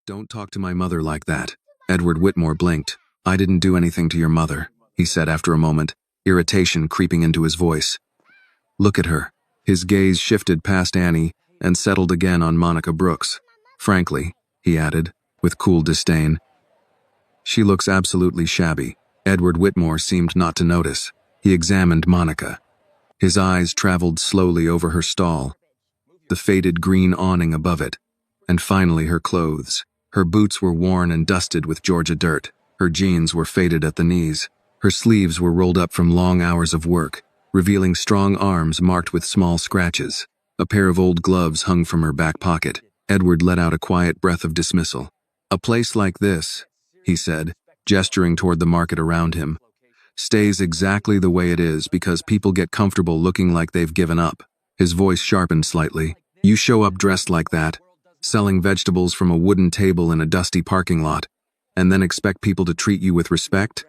Don't talk to my mother like that. Edward Whitmore blinked. I didn't do anything to your mother, he said after a moment, irritation creeping into his voice. Look at her. His gaze shifted past Annie and settled again on Monica Brooks. Frankly, he added, with cool disdain, she looks absolutely shabby. Edward Whitmore seemed not to notice. He examined Monica. His eyes traveled slowly over her stall, the faded green awning above it, and finally her clothes. Her boots were worn and dusted with Georgia dirt. Her jeans were faded at the knees. Her sleeves were rolled up from long hours of work, revealing strong arms marked with small scratches. A pair of old gloves hung from her back pocket. Edward let out a quiet breath of dismissal. A place like this, he said, gesturing toward the market around him, stays exactly the way it is because people get comfortable looking like they've given up. His voice sharpened slightly. You show up dressed like that, selling vegetables from a wooden table in a dusty parking lot, and then expect people to treat you with respect?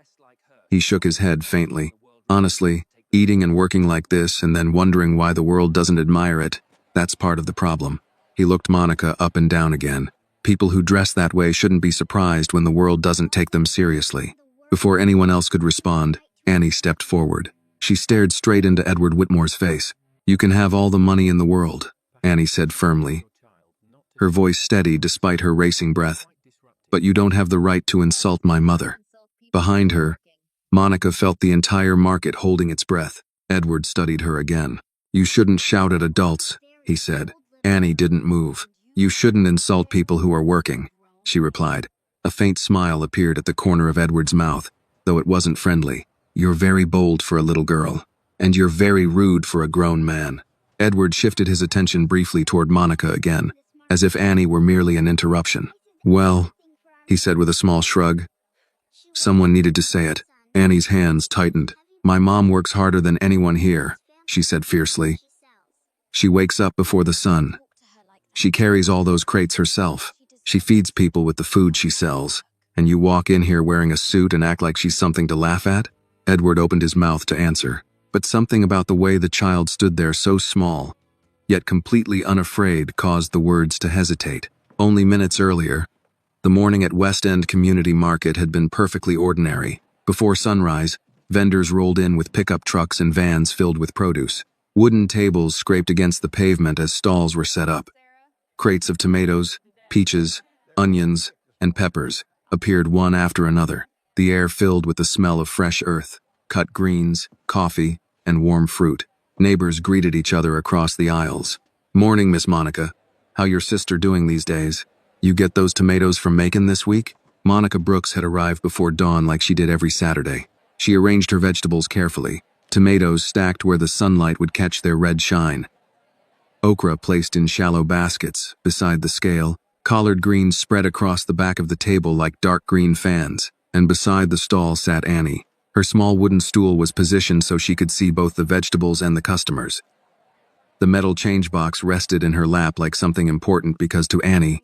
He shook his head faintly. Honestly, eating and working like this and then wondering why the world doesn't admire it, that's part of the problem. He looked Monica up and down again. People who dress that way shouldn't be surprised when the world doesn't take them seriously. Before anyone else could respond, Annie stepped forward. She stared straight into Edward Whitmore's face. You can have all the money in the world, Annie said firmly, her voice steady despite her racing breath. But you don't have the right to insult my mother. Behind her, Monica felt the entire market holding its breath. Edward studied her again. You shouldn't shout at adults, he said. Annie didn't move. You shouldn't insult people who are working, she replied. A faint smile appeared at the corner of Edward's mouth, though it wasn't friendly. You're very bold for a little girl, and you're very rude for a grown man. Edward shifted his attention briefly toward Monica again, as if Annie were merely an interruption. Well, he said with a small shrug. Someone needed to say it. Annie's hands tightened. My mom works harder than anyone here, she said fiercely. She wakes up before the sun. She carries all those crates herself. She feeds people with the food she sells. And you walk in here wearing a suit and act like she's something to laugh at? Edward opened his mouth to answer, but something about the way the child stood there so small, yet completely unafraid, caused the words to hesitate. Only minutes earlier, the morning at West End Community Market had been perfectly ordinary. Before sunrise, vendors rolled in with pickup trucks and vans filled with produce. Wooden tables scraped against the pavement as stalls were set up. Crates of tomatoes, peaches, onions, and peppers appeared one after another, the air filled with the smell of fresh earth, cut greens, coffee, and warm fruit. Neighbors greeted each other across the aisles. Morning, Miss Monica. How your sister doing these days? You get those tomatoes from Macon this week? Monica Brooks had arrived before dawn like she did every Saturday. She arranged her vegetables carefully, tomatoes stacked where the sunlight would catch their red shine. Okra placed in shallow baskets beside the scale, collard greens spread across the back of the table like dark green fans, and beside the stall sat Annie. Her small wooden stool was positioned so she could see both the vegetables and the customers. The metal change box rested in her lap like something important because to Annie,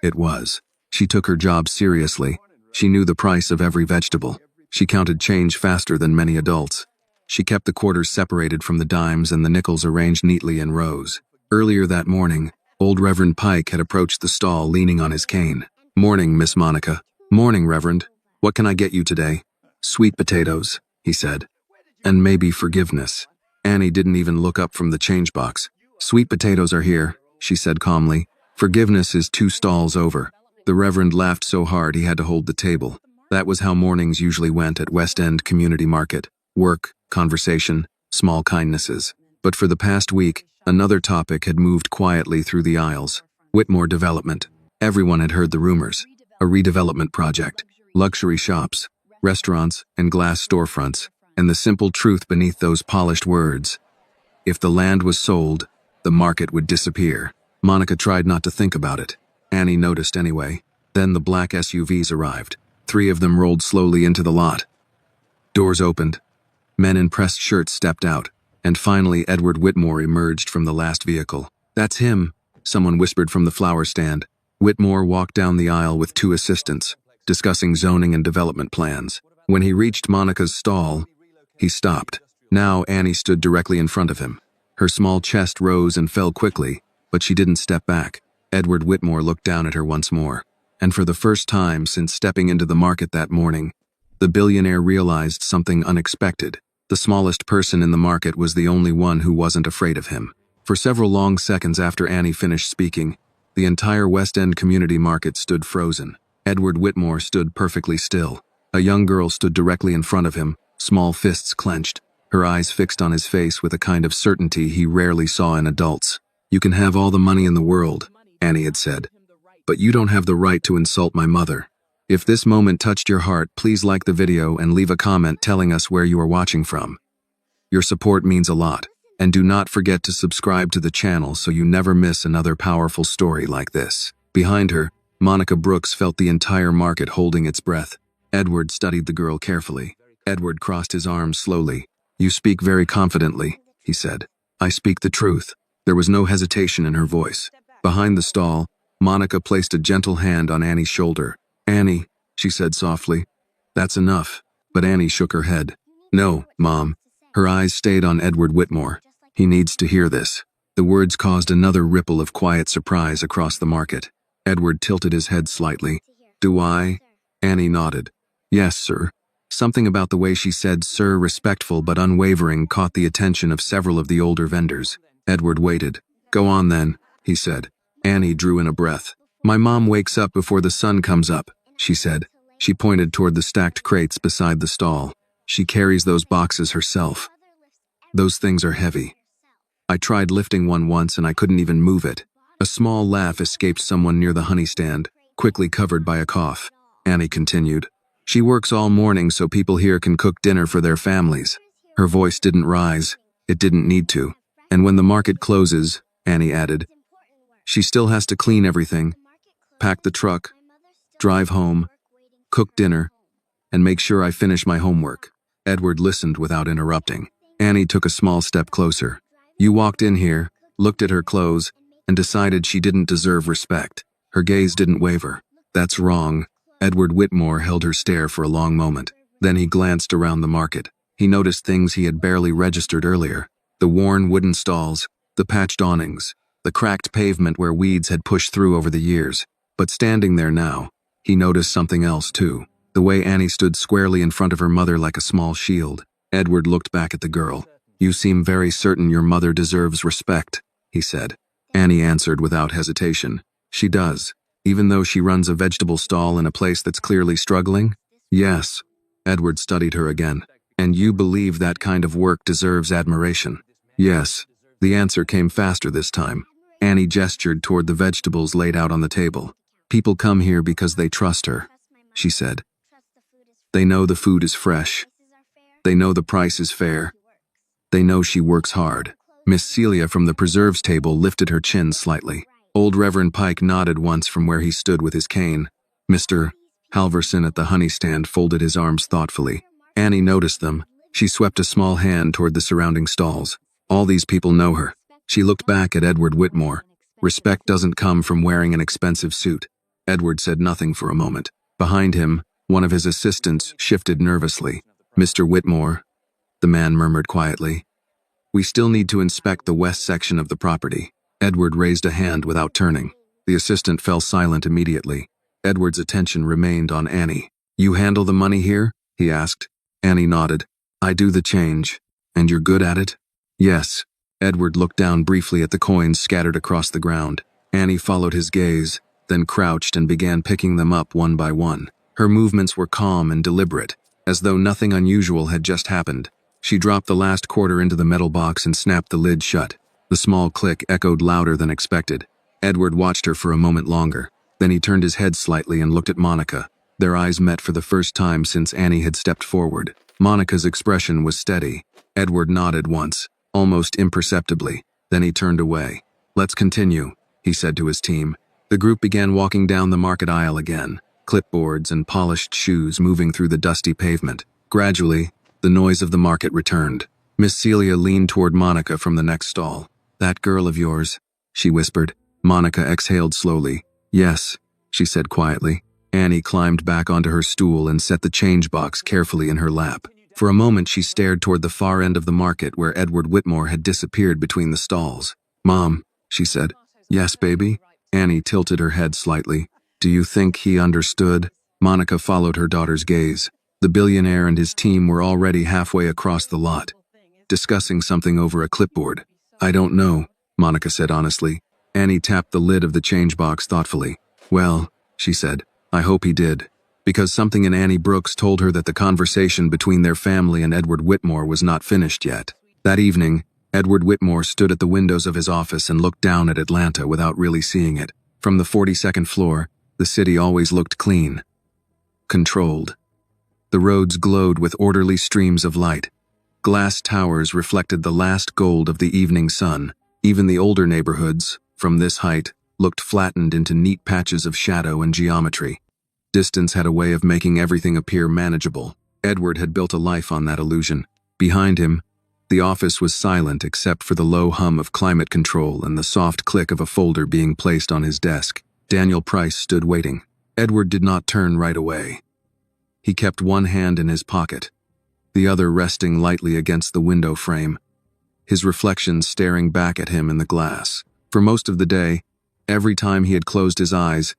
it was. She took her job seriously. She knew the price of every vegetable. She counted change faster than many adults. She kept the quarters separated from the dimes and the nickels arranged neatly in rows. Earlier that morning, old Reverend Pike had approached the stall leaning on his cane. Morning, Miss Monica. Morning, Reverend. What can I get you today? Sweet potatoes, he said. And maybe forgiveness. Annie didn't even look up from the change box. Sweet potatoes are here, she said calmly. Forgiveness is 2 stalls over. The Reverend laughed so hard he had to hold the table. That was how mornings usually went at West End Community Market. Work, conversation, small kindnesses. But for the past week, another topic had moved quietly through the aisles. Whitmore development. Everyone had heard the rumors. A redevelopment project. Luxury shops, restaurants, and glass storefronts. And the simple truth beneath those polished words. If the land was sold, the market would disappear. Monica tried not to think about it. Annie noticed anyway. Then the black SUVs arrived. 3 of them rolled slowly into the lot. Doors opened. Men in pressed shirts stepped out, and finally Edward Whitmore emerged from the last vehicle. That's him, someone whispered from the flower stand. Whitmore walked down the aisle with 2 assistants, discussing zoning and development plans. When he reached Monica's stall, he stopped. Now Annie stood directly in front of him. Her small chest rose and fell quickly, but she didn't step back. Edward Whitmore looked down at her once more. And for the first time since stepping into the market that morning, the billionaire realized something unexpected. The smallest person in the market was the only one who wasn't afraid of him. For several long seconds after Annie finished speaking, the entire West End community market stood frozen. Edward Whitmore stood perfectly still. A young girl stood directly in front of him, small fists clenched, her eyes fixed on his face with a kind of certainty he rarely saw in adults. "You can have all the money in the world," Annie had said, "but you don't have the right to insult my mother." If this moment touched your heart, please like the video and leave a comment telling us where you are watching from. Your support means a lot, and do not forget to subscribe to the channel so you never miss another powerful story like this. Behind her, Monica Brooks felt the entire market holding its breath. Edward studied the girl carefully. Edward crossed his arms slowly. "You speak very confidently," he said. "I speak the truth." There was no hesitation in her voice. Behind the stall, Monica placed a gentle hand on Annie's shoulder. "Annie," she said softly, "that's enough." But Annie shook her head. "No, Mom." Her eyes stayed on Edward Whitmore. "He needs to hear this." The words caused another ripple of quiet surprise across the market. Edward tilted his head slightly. "Do I?" Annie nodded. "Yes, sir." Something about the way she said "sir," respectful but unwavering, caught the attention of several of the older vendors. Edward waited. "Go on then," he said. Annie drew in a breath. "My mom wakes up before the sun comes up," she said. She pointed toward the stacked crates beside the stall. "She carries those boxes herself. Those things are heavy. I tried lifting one once and I couldn't even move it." A small laugh escaped someone near the honey stand, quickly covered by a cough. Annie continued. "She works all morning so people here can cook dinner for their families." Her voice didn't rise. It didn't need to. "And when the market closes," Annie added, "she still has to clean everything, pack the truck, drive home, cook dinner, and make sure I finish my homework." Edward listened without interrupting. Annie took a small step closer. "You walked in here, looked at her clothes, and decided she didn't deserve respect." Her gaze didn't waver. "That's wrong." Edward Whitmore held her stare for a long moment. Then he glanced around the market. He noticed things he had barely registered earlier. The worn wooden stalls, the patched awnings, the cracked pavement where weeds had pushed through over the years. But standing there now, he noticed something else too. The way Annie stood squarely in front of her mother like a small shield. Edward looked back at the girl. "You seem very certain your mother deserves respect," he said. Annie answered without hesitation. "She does, even though she runs a vegetable stall in a place that's clearly struggling?" "Yes." Edward studied her again. "And you believe that kind of work deserves admiration?" "Yes." The answer came faster this time. Annie gestured toward the vegetables laid out on the table. "People come here because they trust her," she said. "They know the food is fresh. They know the price is fair. They know she works hard." Miss Celia from the preserves table lifted her chin slightly. Old Reverend Pike nodded once from where he stood with his cane. Mr. Halverson at the honey stand folded his arms thoughtfully. Annie noticed them. She swept a small hand toward the surrounding stalls. "All these people know her." She looked back at Edward Whitmore. "Respect doesn't come from wearing an expensive suit." Edward said nothing for a moment. Behind him, one of his assistants shifted nervously. "Mr. Whitmore," the man murmured quietly, "we still need to inspect the west section of the property." Edward raised a hand without turning. The assistant fell silent immediately. Edward's attention remained on Annie. "You handle the money here?" he asked. Annie nodded. "I do the change. And you're good at it?" "Yes." Edward looked down briefly at the coins scattered across the ground. Annie followed his gaze, then crouched and began picking them up one by one. Her movements were calm and deliberate, as though nothing unusual had just happened. She dropped the last quarter into the metal box and snapped the lid shut. The small click echoed louder than expected. Edward watched her for a moment longer. Then he turned his head slightly and looked at Monica. Their eyes met for the first time since Annie had stepped forward. Monica's expression was steady. Edward nodded once, almost imperceptibly. Then he turned away. "Let's continue," he said to his team. The group began walking down the market aisle again, clipboards and polished shoes moving through the dusty pavement. Gradually, the noise of the market returned. Miss Celia leaned toward Monica from the next stall. "That girl of yours," she whispered. Monica exhaled slowly. "Yes," she said quietly. Annie climbed back onto her stool and set the change box carefully in her lap. For a moment she stared toward the far end of the market where Edward Whitmore had disappeared between the stalls. "Mom," she said. "Yes, baby?" Annie tilted her head slightly. Do you think he understood? Monica followed her daughter's gaze. The billionaire and his team were already halfway across the lot, discussing something over a clipboard. I don't know, Monica said honestly. Annie tapped the lid of the change box thoughtfully. Well, she said, I hope he did. Because something in Annie Brooks told her that the conversation between their family and Edward Whitmore was not finished yet. That evening, Edward Whitmore stood at the windows of his office and looked down at Atlanta without really seeing it. From the 42nd floor, the city always looked clean, controlled. The roads glowed with orderly streams of light. Glass towers reflected the last gold of the evening sun. Even the older neighborhoods, from this height, looked flattened into neat patches of shadow and geometry. Distance had a way of making everything appear manageable. Edward had built a life on that illusion. Behind him, the office was silent except for the low hum of climate control and the soft click of a folder being placed on his desk. Daniel Price stood waiting. Edward did not turn right away. He kept one hand in his pocket, the other resting lightly against the window frame, his reflection staring back at him in the glass. For most of the day, every time he had closed his eyes,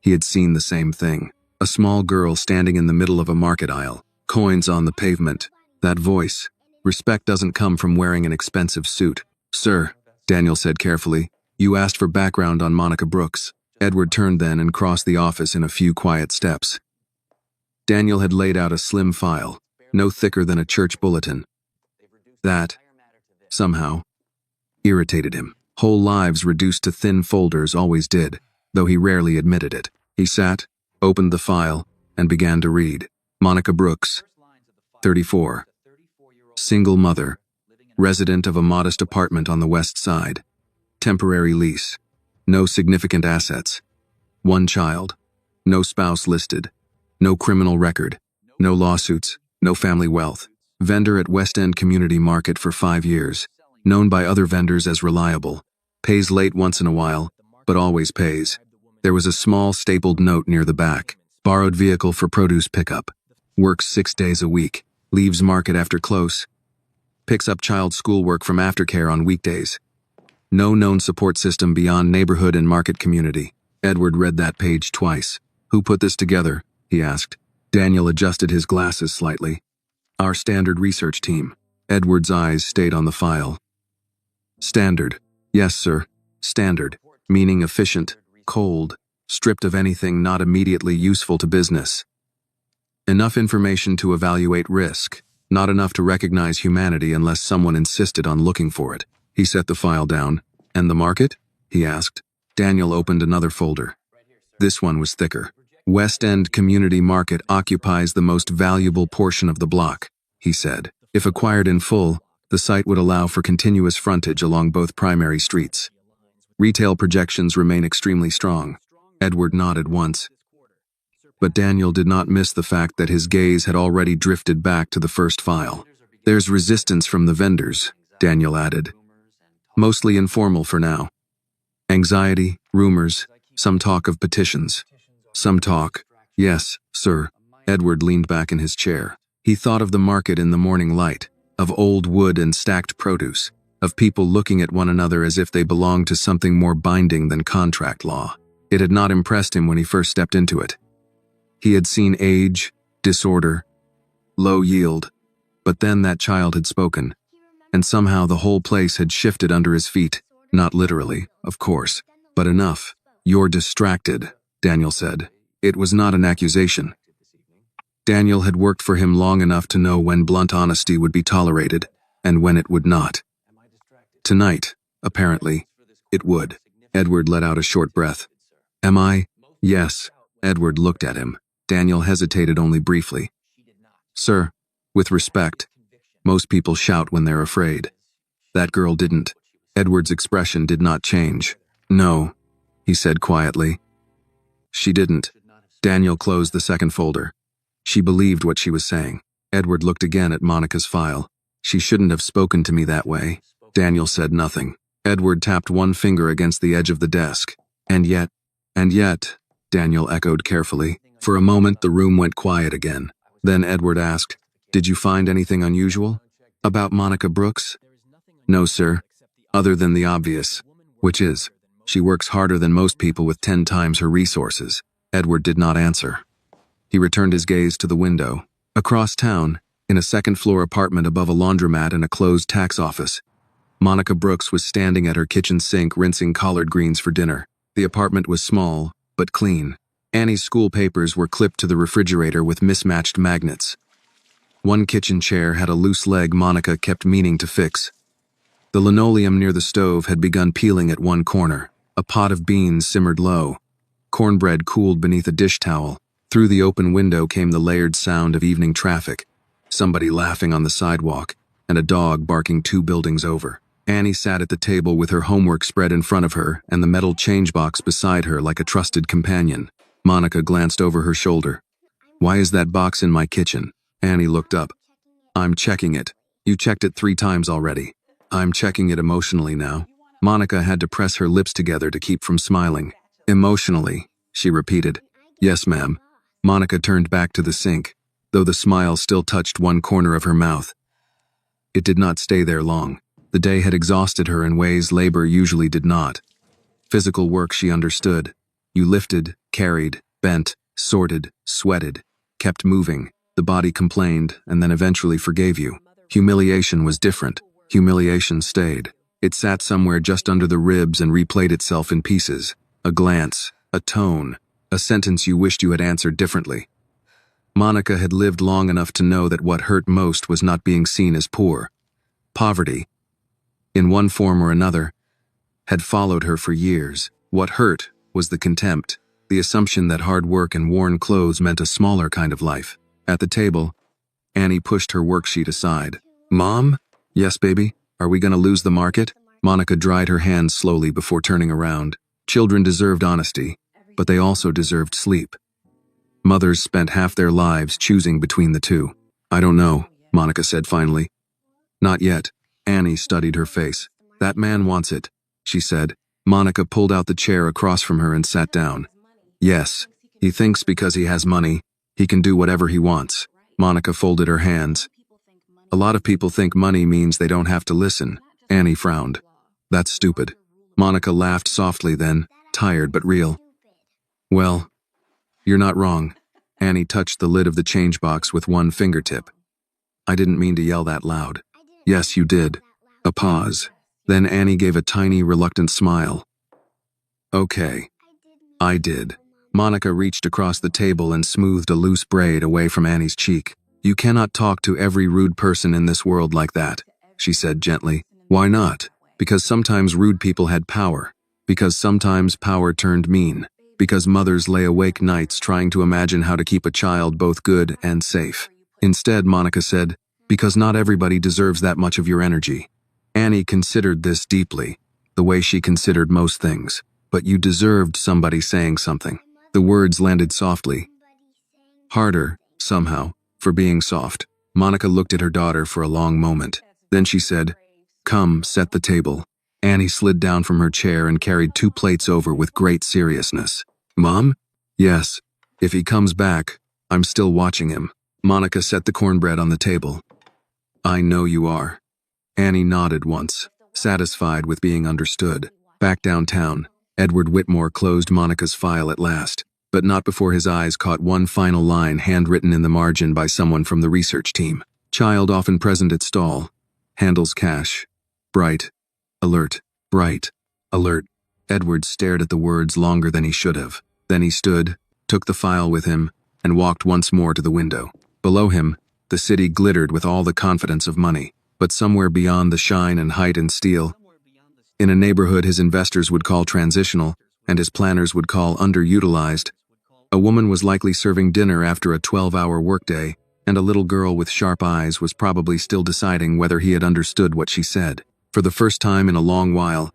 he had seen the same thing. A small girl standing in the middle of a market aisle, coins on the pavement. That voice. Respect doesn't come from wearing an expensive suit. Sir, Daniel said carefully, you asked for background on Monica Brooks. Edward turned then and crossed the office in a few quiet steps. Daniel had laid out a slim file, no thicker than a church bulletin. That, somehow, irritated him. Whole lives reduced to thin folders always did, though he rarely admitted it. He sat, opened the file, and began to read. Monica Brooks, 34. Single mother, resident of a modest apartment on the west side. Temporary lease. No significant assets. One child. No spouse listed. No criminal record. No lawsuits. No family wealth. Vendor at West End Community Market for 5 years. Known by other vendors as reliable. Pays late once in a while, but always pays. There was a small stapled note near the back. Borrowed vehicle for produce pickup. Works 6 days a week. Leaves market after close. Picks up child schoolwork from aftercare on weekdays. No known support system beyond neighborhood and market community. Edward read that page twice. Who put this together? He asked. Daniel adjusted his glasses slightly. Our standard research team. Edward's eyes stayed on the file. Standard. Yes, sir. Standard. Meaning efficient, cold, stripped of anything not immediately useful to business. Enough information to evaluate risk. Not enough to recognize humanity unless someone insisted on looking for it. He set the file down. And the market? He asked. Daniel opened another folder. This one was thicker. West End Community Market occupies the most valuable portion of the block, he said. If acquired in full, the site would allow for continuous frontage along both primary streets. Retail projections remain extremely strong. Edward nodded once. But Daniel did not miss the fact that his gaze had already drifted back to the first file. There's resistance from the vendors, Daniel added. Mostly informal for now. Anxiety, rumors, some talk of petitions. Some talk. Yes, sir. Edward leaned back in his chair. He thought of the market in the morning light, of old wood and stacked produce, of people looking at one another as if they belonged to something more binding than contract law. It had not impressed him when he first stepped into it. He had seen age, disorder, low yield, but then that child had spoken, and somehow the whole place had shifted under his feet, not literally, of course, but enough. You're distracted, Daniel said. It was not an accusation. Daniel had worked for him long enough to know when blunt honesty would be tolerated, and when it would not. Tonight, apparently, it would. Edward let out a short breath. Am I? Yes. Edward looked at him. Daniel hesitated only briefly. Sir, with respect, most people shout when they're afraid. That girl didn't. Edward's expression did not change. No, he said quietly. She didn't. Daniel closed the second folder. She believed what she was saying. Edward looked again at Monica's file. She shouldn't have spoken to me that way. Daniel said nothing. Edward tapped one finger against the edge of the desk. And yet, Daniel echoed carefully. For a moment, the room went quiet again. Then Edward asked, Did you find anything unusual? About Monica Brooks? No, sir. Other than the obvious. Which is? She works harder than most people with 10 times her resources. Edward did not answer. He returned his gaze to the window. Across town, in a second-floor apartment above a laundromat and a closed tax office, Monica Brooks was standing at her kitchen sink rinsing collard greens for dinner. The apartment was small, but clean. Annie's school papers were clipped to the refrigerator with mismatched magnets. One kitchen chair had a loose leg Monica kept meaning to fix. The linoleum near the stove had begun peeling at one corner. A pot of beans simmered low. Cornbread cooled beneath a dish towel. Through the open window came the layered sound of evening traffic, somebody laughing on the sidewalk, and a dog barking 2 buildings over. Annie sat at the table with her homework spread in front of her and the metal change box beside her like a trusted companion. Monica glanced over her shoulder. "Why is that box in my kitchen?" Annie looked up. "I'm checking it. You checked it 3 times already." "I'm checking it emotionally now." Monica had to press her lips together to keep from smiling. "Emotionally," she repeated. "Yes, ma'am." Monica turned back to the sink, though the smile still touched one corner of her mouth. It did not stay there long. The day had exhausted her in ways labor usually did not. Physical work she understood. You lifted, carried, bent, sorted, sweated, kept moving. The body complained and then eventually forgave you. Humiliation was different. Humiliation stayed. It sat somewhere just under the ribs and replayed itself in pieces. A glance, a tone, a sentence you wished you had answered differently. Monica had lived long enough to know that what hurt most was not being seen as poor. Poverty, in one form or another, had followed her for years. What hurt was the contempt, the assumption that hard work and worn clothes meant a smaller kind of life. At the table, Annie pushed her worksheet aside. "Mom?" "Yes, baby? Are we going to lose the market?" Monica dried her hands slowly before turning around. Children deserved honesty, but they also deserved sleep. Mothers spent half their lives choosing between the two. "I don't know," Monica said finally. "Not yet." Annie studied her face. "That man wants it," she said. Monica pulled out the chair across from her and sat down. "Yes, he thinks because he has money, he can do whatever he wants." Monica folded her hands. "A lot of people think money means they don't have to listen." Annie frowned. "That's stupid." Monica laughed softly then, tired but real. "Well, you're not wrong." Annie touched the lid of the change box with one fingertip. "I didn't mean to yell that loud." "Yes, you did." A pause. Then Annie gave a tiny, reluctant smile. "Okay. I did." Monica reached across the table and smoothed a loose braid away from Annie's cheek. "You cannot talk to every rude person in this world like that," she said gently. "Why not?" "Because sometimes rude people had power. Because sometimes power turned mean. Because mothers lay awake nights trying to imagine how to keep a child both good and safe." Instead, Monica said, "Because not everybody deserves that much of your energy." Annie considered this deeply, the way she considered most things. "But you deserved somebody saying something." The words landed softly. Harder, somehow, for being soft. Monica looked at her daughter for a long moment. Then she said, "Come, set the table." Annie slid down from her chair and carried 2 plates over with great seriousness. "Mom?" "Yes. If he comes back, I'm still watching him." Monica set the cornbread on the table. "I know you are." Annie nodded once, satisfied with being understood. Back downtown, Edward Whitmore closed Monica's file at last, but not before his eyes caught one final line handwritten in the margin by someone from the research team. "Child often present at stall. Handles cash. Bright. Alert. Bright. Alert." Edward stared at the words longer than he should have. Then he stood, took the file with him, and walked once more to the window. Below him, the city glittered with all the confidence of money, but somewhere beyond the shine and height and steel, in a neighborhood his investors would call transitional and his planners would call underutilized, a woman was likely serving dinner after a 12-hour workday, and a little girl with sharp eyes was probably still deciding whether he had understood what she said. For the first time in a long while,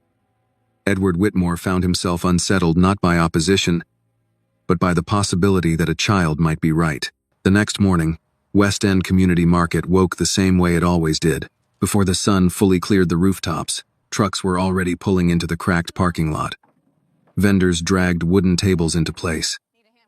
Edward Whitmore found himself unsettled not by opposition, but by the possibility that a child might be right. The next morning, West End Community Market woke the same way it always did. Before the sun fully cleared the rooftops, trucks were already pulling into the cracked parking lot. Vendors dragged wooden tables into place,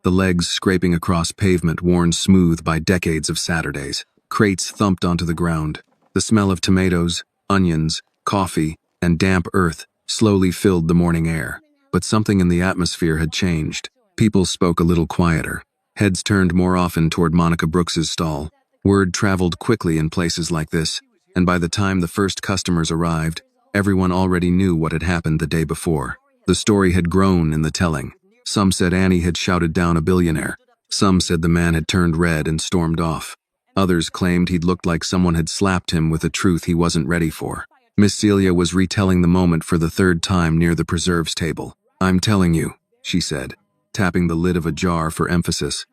the legs scraping across pavement worn smooth by decades of Saturdays. Crates thumped onto the ground. The smell of tomatoes, onions, coffee, and damp earth slowly filled the morning air. But something in the atmosphere had changed. People spoke a little quieter. Heads turned more often toward Monica Brooks's stall. Word traveled quickly in places like this, and by the time the first customers arrived, everyone already knew what had happened the day before. The story had grown in the telling. Some said Annie had shouted down a billionaire. Some said the man had turned red and stormed off. Others claimed he'd looked like someone had slapped him with a truth he wasn't ready for. Miss Celia was retelling the moment for the third time near the preserves table. "I'm telling you," she said, tapping the lid of a jar for emphasis.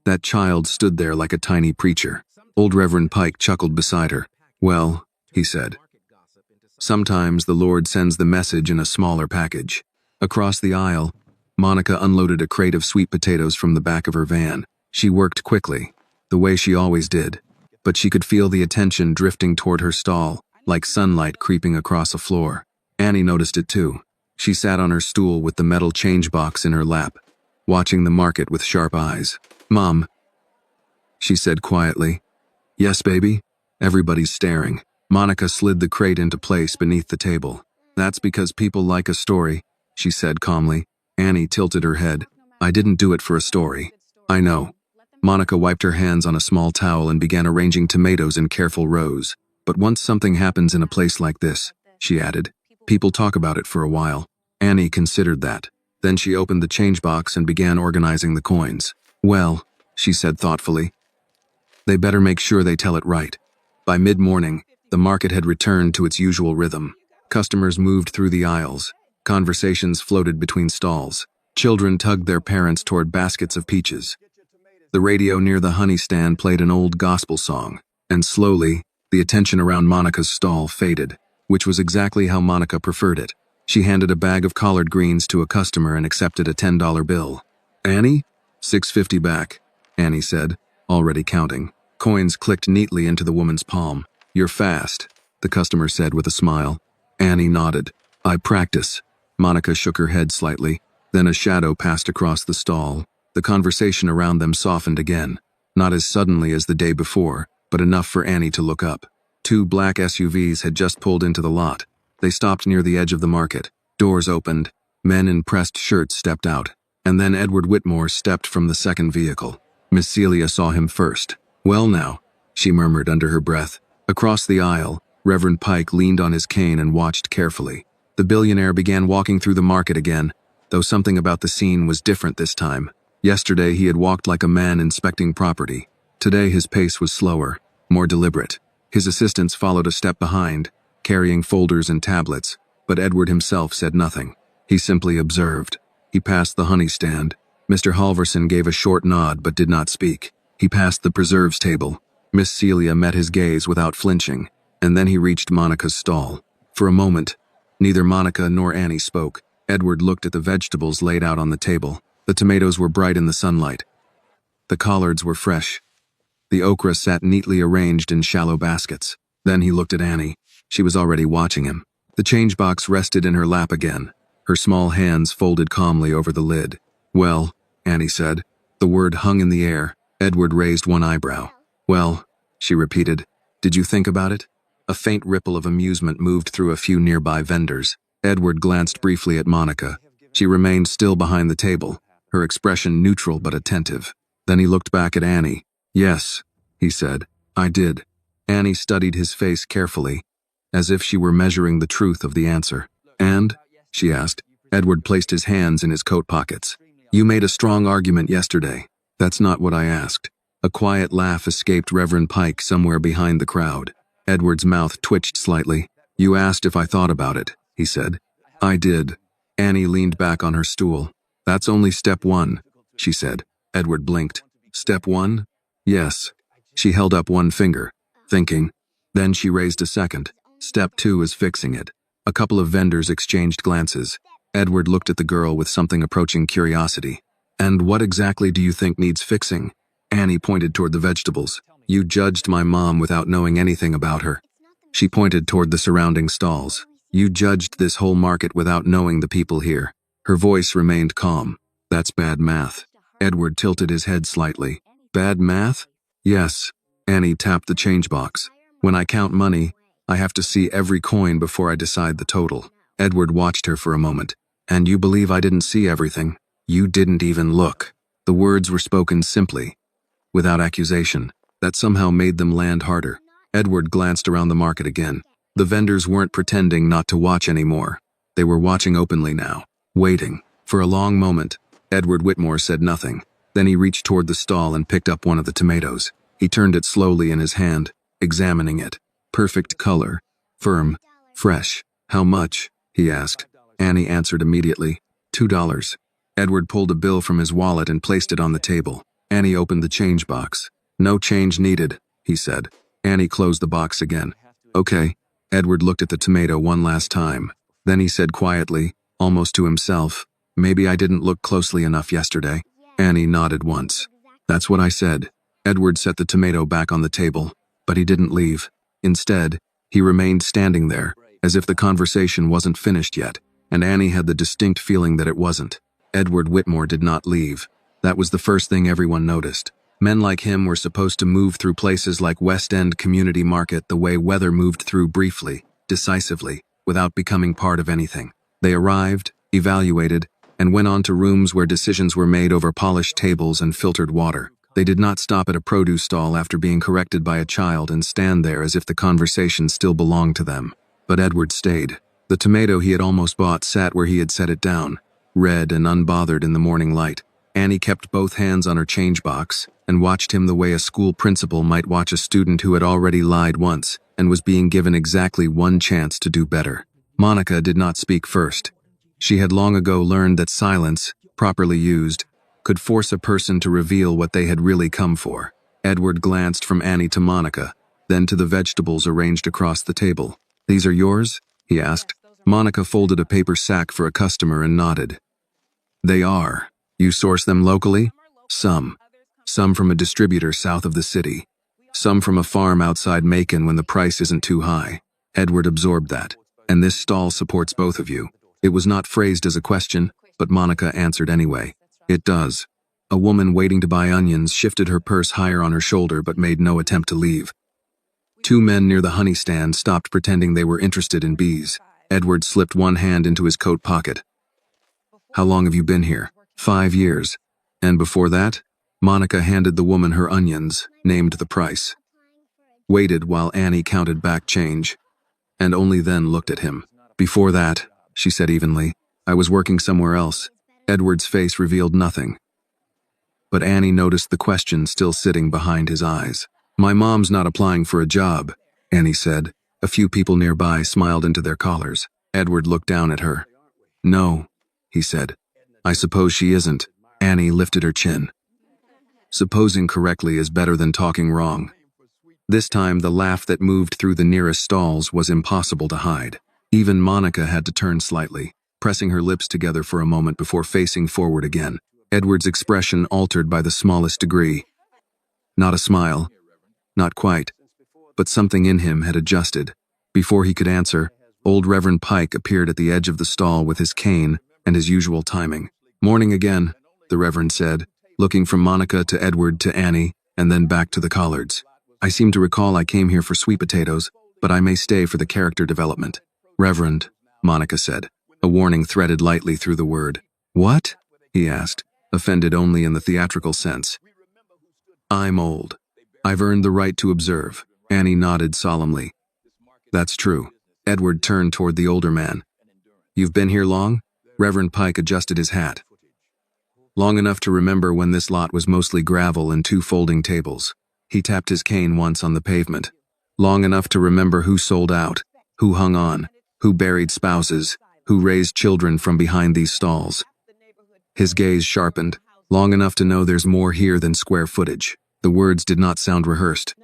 That child stood there like a tiny preacher. Old Reverend Pike chuckled beside her. "Well," he said, "sometimes the Lord sends the message in a smaller package." Across the aisle, Monica unloaded a crate of sweet potatoes from the back of her van. She worked quickly, the way she always did, but she could feel the attention drifting toward her stall, like sunlight creeping across a floor. Annie noticed it too. She sat on her stool with the metal change box in her lap, watching the market with sharp eyes. "Mom," she said quietly. "Yes, baby?" Everybody's staring. Monica slid the crate into place beneath the table. "That's because people like a story," she said calmly. Annie tilted her head. "I didn't do it for a story." "I know." Monica wiped her hands on a small towel and began arranging tomatoes in careful rows. "But once something happens in a place like this," she added, "people talk about it for a while." Annie considered that. Then she opened the change box and began organizing the coins. "Well," she said thoughtfully, "they better make sure they tell it right." By mid-morning, the market had returned to its usual rhythm. Customers moved through the aisles. Conversations floated between stalls. Children tugged their parents toward baskets of peaches. The radio near the honey stand played an old gospel song, and slowly, the attention around Monica's stall faded, which was exactly how Monica preferred it. She handed a bag of collard greens to a customer and accepted a $10 bill. "Annie?" "$6.50 back," Annie said, already counting. Coins clicked neatly into the woman's palm. "You're fast," the customer said with a smile. Annie nodded. "I practice." Monica shook her head slightly. Then a shadow passed across the stall. The conversation around them softened again, not as suddenly as the day before, but enough for Annie to look up. Two black SUVs had just pulled into the lot. They stopped near the edge of the market. Doors opened. Men in pressed shirts stepped out. And then Edward Whitmore stepped from the second vehicle. Miss Celia saw him first. "Well now," she murmured under her breath. Across the aisle, Reverend Pike leaned on his cane and watched carefully. The billionaire began walking through the market again, though something about the scene was different this time. Yesterday he had walked like a man inspecting property. Today his pace was slower, more deliberate. His assistants followed a step behind, carrying folders and tablets, but Edward himself said nothing. He simply observed. He passed the honey stand. Mr. Halverson gave a short nod but did not speak. He passed the preserves table. Miss Celia met his gaze without flinching, and then he reached Monica's stall. For a moment, neither Monica nor Annie spoke. Edward looked at the vegetables laid out on the table. The tomatoes were bright in the sunlight. The collards were fresh. The okra sat neatly arranged in shallow baskets. Then he looked at Annie. She was already watching him. The change box rested in her lap again. Her small hands folded calmly over the lid. "Well," Annie said. The word hung in the air. Edward raised one eyebrow. "Well," she repeated. "Did you think about it?" A faint ripple of amusement moved through a few nearby vendors. Edward glanced briefly at Monica. She remained still behind the table, her expression neutral but attentive. Then he looked back at Annie. "Yes," he said, "I did." Annie studied his face carefully, as if she were measuring the truth of the answer. "And?" she asked. Edward placed his hands in his coat pockets. "You made a strong argument yesterday." "That's not what I asked." A quiet laugh escaped Reverend Pike somewhere behind the crowd. Edward's mouth twitched slightly. "You asked if I thought about it," he said. "I did." Annie leaned back on her stool. "That's only step one," she said. Edward blinked. "Step one?" "Yes." She held up one finger, thinking. Then she raised a second. "Step two is fixing it." A couple of vendors exchanged glances. Edward looked at the girl with something approaching curiosity. "And what exactly do you think needs fixing?" Annie pointed toward the vegetables. "You judged my mom without knowing anything about her." She pointed toward the surrounding stalls. "You judged this whole market without knowing the people here." Her voice remained calm. "That's bad math." Edward tilted his head slightly. "Bad math?" "Yes." Annie tapped the change box. "When I count money, I have to see every coin before I decide the total." Edward watched her for a moment. And you believe I didn't see everything? You didn't even look. The words were spoken simply, without accusation. That somehow made them land harder. Edward glanced around the market again. The vendors weren't pretending not to watch anymore. They were watching openly now, waiting. For a long moment, Edward Whitmore said nothing. Then he reached toward the stall and picked up one of the tomatoes. He turned it slowly in his hand, examining it. Perfect color. Firm. Fresh. How much? He asked. Annie answered immediately. $2. Edward pulled a bill from his wallet and placed it on the table. Annie opened the change box. No change needed, he said. Annie closed the box again. Okay. Edward looked at the tomato one last time. Then he said quietly, almost to himself, maybe I didn't look closely enough yesterday. Annie nodded once. That's what I said. Edward set the tomato back on the table, but he didn't leave. Instead, he remained standing there, as if the conversation wasn't finished yet, and Annie had the distinct feeling that it wasn't. Edward Whitmore did not leave. That was the first thing everyone noticed. Men like him were supposed to move through places like West End Community Market the way Weather moved through briefly, decisively, without becoming part of anything. They arrived, evaluated, and went on to rooms where decisions were made over polished tables and filtered water. They did not stop at a produce stall after being corrected by a child and stand there as if the conversation still belonged to them. But Edward stayed. The tomato he had almost bought sat where he had set it down, red and unbothered in the morning light. Annie kept both hands on her change box and watched him the way a school principal might watch a student who had already lied once and was being given exactly one chance to do better. Monica did not speak first. She had long ago learned that silence, properly used, could force a person to reveal what they had really come for. Edward glanced from Annie to Monica, then to the vegetables arranged across the table. These are yours? He asked. Monica folded a paper sack for a customer and nodded. They are. You source them locally? Some. Some from a distributor south of the city. Some from a farm outside Macon when the price isn't too high. Edward absorbed that. And this stall supports both of you. It was not phrased as a question, but Monica answered anyway. It does. A woman waiting to buy onions shifted her purse higher on her shoulder but made no attempt to leave. Two men near the honey stand stopped pretending they were interested in bees. Edward slipped one hand into his coat pocket. How long have you been here? 5 years. And before that? Monica handed the woman her onions, named the price. Waited while Annie counted back change, and only then looked at him. Before that, she said evenly, I was working somewhere else. Edward's face revealed nothing. But Annie noticed the question still sitting behind his eyes. My mom's not applying for a job, Annie said. A few people nearby smiled into their collars. Edward looked down at her. No, he said. I suppose she isn't. Annie lifted her chin. Supposing correctly is better than talking wrong. This time the laugh that moved through the nearest stalls was impossible to hide. Even Monica had to turn slightly, pressing her lips together for a moment before facing forward again. Edward's expression altered by the smallest degree. Not a smile. Not quite. But something in him had adjusted. Before he could answer, old Reverend Pike appeared at the edge of the stall with his cane and his usual timing. Morning again, the Reverend said, looking from Monica to Edward to Annie, and then back to the Collards. I seem to recall I came here for sweet potatoes, but I may stay for the character development. Reverend, Monica said. A warning threaded lightly through the word. What? He asked, offended only in the theatrical sense. I'm old. I've earned the right to observe. Annie nodded solemnly. That's true. Edward turned toward the older man. You've been here long? Reverend Pike adjusted his hat. Long enough to remember when this lot was mostly gravel and 2 folding tables. He tapped his cane once on the pavement. Long enough to remember who sold out, who hung on, who buried spouses, who raised children from behind these stalls. His gaze sharpened, long enough to know there's more here than square footage. The words did not sound rehearsed.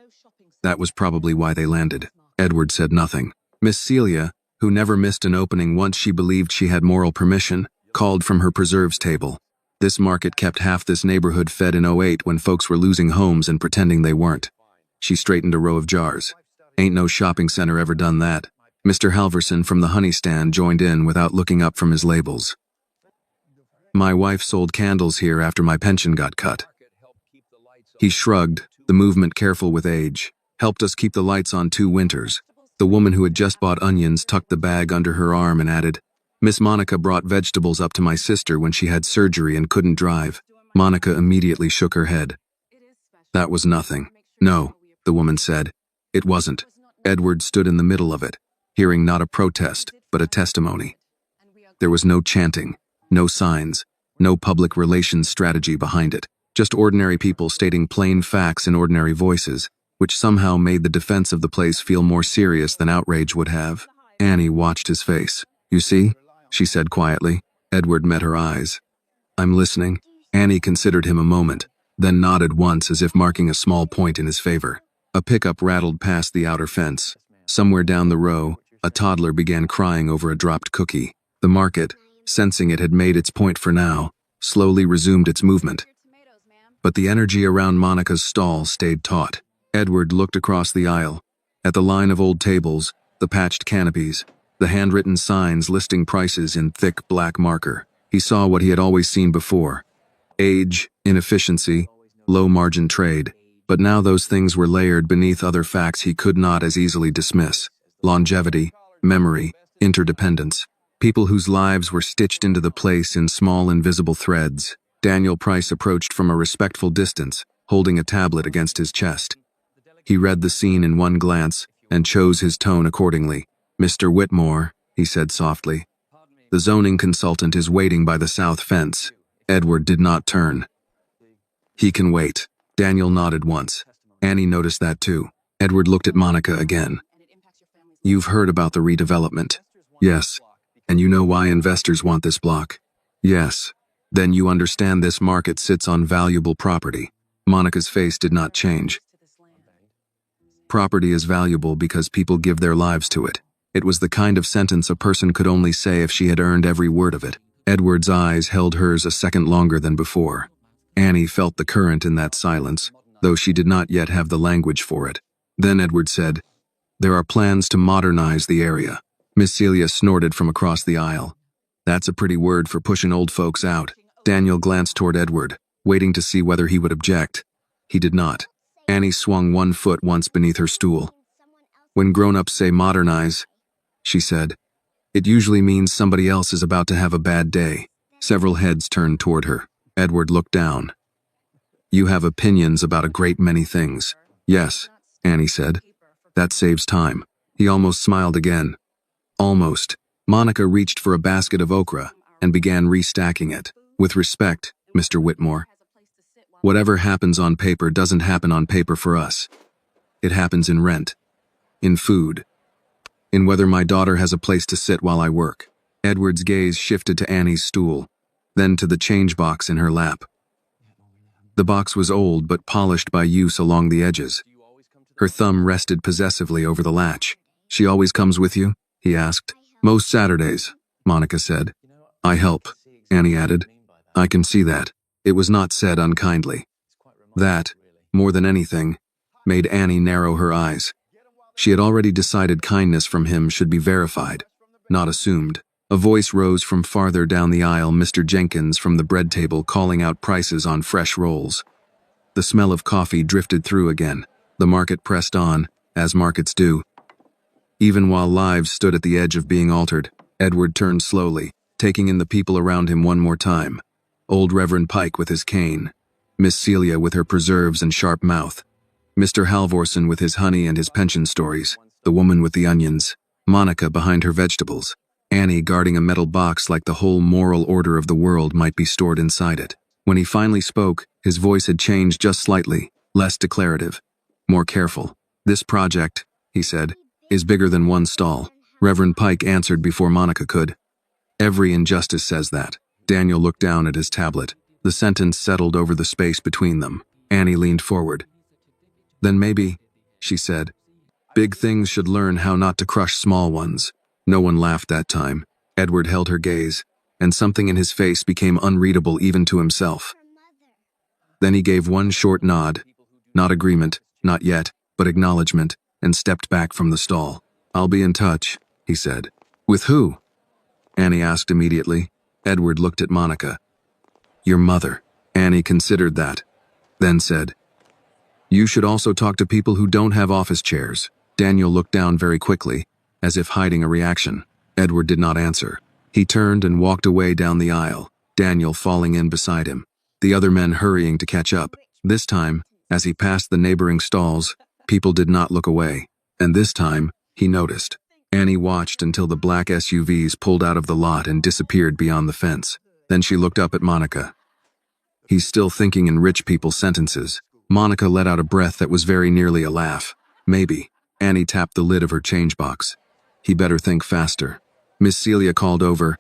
That was probably why they landed. Edward said nothing. Miss Celia, who never missed an opening once she believed she had moral permission, called from her preserves table. This market kept half this neighborhood fed in '08 when folks were losing homes and pretending they weren't. She straightened a row of jars. Ain't no shopping center ever done that. Mr. Halverson from the honey stand joined in without looking up from his labels. My wife sold candles here after my pension got cut. He shrugged, the movement careful with age. Helped us keep the lights on 2 winters. The woman who had just bought onions tucked the bag under her arm and added, Miss Monica brought vegetables up to my sister when she had surgery and couldn't drive. Monica immediately shook her head. That was nothing. No, the woman said. It wasn't. Edward stood in the middle of it, hearing not a protest, but a testimony. There was no chanting, no signs, no public relations strategy behind it, just ordinary people stating plain facts in ordinary voices, which somehow made the defense of the place feel more serious than outrage would have. Annie watched his face. You see? She said quietly. Edward met her eyes. I'm listening. Annie considered him a moment, then nodded once as if marking a small point in his favor. A pickup rattled past the outer fence. Somewhere down the row, a toddler began crying over a dropped cookie. The market, sensing it had made its point for now, slowly resumed its movement. But the energy around Monica's stall stayed taut. Edward looked across the aisle, at the line of old tables, the patched canopies, the handwritten signs listing prices in thick black marker. He saw what he had always seen before. Age, inefficiency, low-margin trade. But now those things were layered beneath other facts he could not as easily dismiss. Longevity, memory, interdependence. People whose lives were stitched into the place in small invisible threads. Daniel Price approached from a respectful distance, holding a tablet against his chest. He read the scene in one glance and chose his tone accordingly. Mr. Whitmore, he said softly. The zoning consultant is waiting by the south fence. Edward did not turn. He can wait. Daniel nodded once. Annie noticed that too. Edward looked at Monica again. You've heard about the redevelopment. Yes. And you know why investors want this block? Yes. Then you understand this market sits on valuable property. Monica's face did not change. Property is valuable because people give their lives to it. It was the kind of sentence a person could only say if she had earned every word of it. Edward's eyes held hers a second longer than before. Annie felt the current in that silence, though she did not yet have the language for it. Then Edward said, There are plans to modernize the area. Miss Celia snorted from across the aisle. That's a pretty word for pushing old folks out. Daniel glanced toward Edward, waiting to see whether he would object. He did not. Annie swung one foot once beneath her stool. When grown-ups say modernize, she said, it usually means somebody else is about to have a bad day. Several heads turned toward her. Edward looked down. You have opinions about a great many things. Yes, Annie said. That saves time. He almost smiled again. Almost. Monica reached for a basket of okra and began restacking it. With respect, Mr. Whitmore. Whatever happens on paper doesn't happen on paper for us. It happens in rent, in food, in whether my daughter has a place to sit while I work. Edward's gaze shifted to Annie's stool, then to the change box in her lap. The box was old but polished by use along the edges. Her thumb rested possessively over the latch. She always comes with you? He asked. Most Saturdays, Monica said. I help, Annie added. I can see that. It was not said unkindly. That, more than anything, made Annie narrow her eyes. She had already decided kindness from him should be verified, not assumed. A voice rose from farther down the aisle, Mr. Jenkins from the bread table calling out prices on fresh rolls. The smell of coffee drifted through again. The market pressed on, as markets do. Even while lives stood at the edge of being altered, Edward turned slowly, taking in the people around him one more time. Old Reverend Pike with his cane, Miss Celia with her preserves and sharp mouth, Mr. Halvorson with his honey and his pension stories, the woman with the onions, Monica behind her vegetables, Annie guarding a metal box like the whole moral order of the world might be stored inside it. When he finally spoke, his voice had changed just slightly, less declarative, more careful. This project, he said, is bigger than one stall. Reverend Pike answered before Monica could. Every injustice says that. Daniel looked down at his tablet. The sentence settled over the space between them. Annie leaned forward. Then maybe, she said, big things should learn how not to crush small ones. No one laughed that time. Edward held her gaze, and something in his face became unreadable even to himself. Then he gave one short nod. Not agreement, not yet, but acknowledgement, and stepped back from the stall. I'll be in touch, he said. With who? Annie asked immediately. Edward looked at Monica. Your mother. Annie considered that, then said, You should also talk to people who don't have office chairs. Daniel looked down very quickly, as if hiding a reaction. Edward did not answer. He turned and walked away down the aisle, Daniel falling in beside him, the other men hurrying to catch up. This time, as he passed the neighboring stalls, people did not look away. And this time, he noticed. Annie watched until the black SUVs pulled out of the lot and disappeared beyond the fence. Then she looked up at Monica. He's still thinking in rich people sentences. Monica let out a breath that was very nearly a laugh. Maybe. Annie tapped the lid of her change box. He better think faster. Miss Celia called over.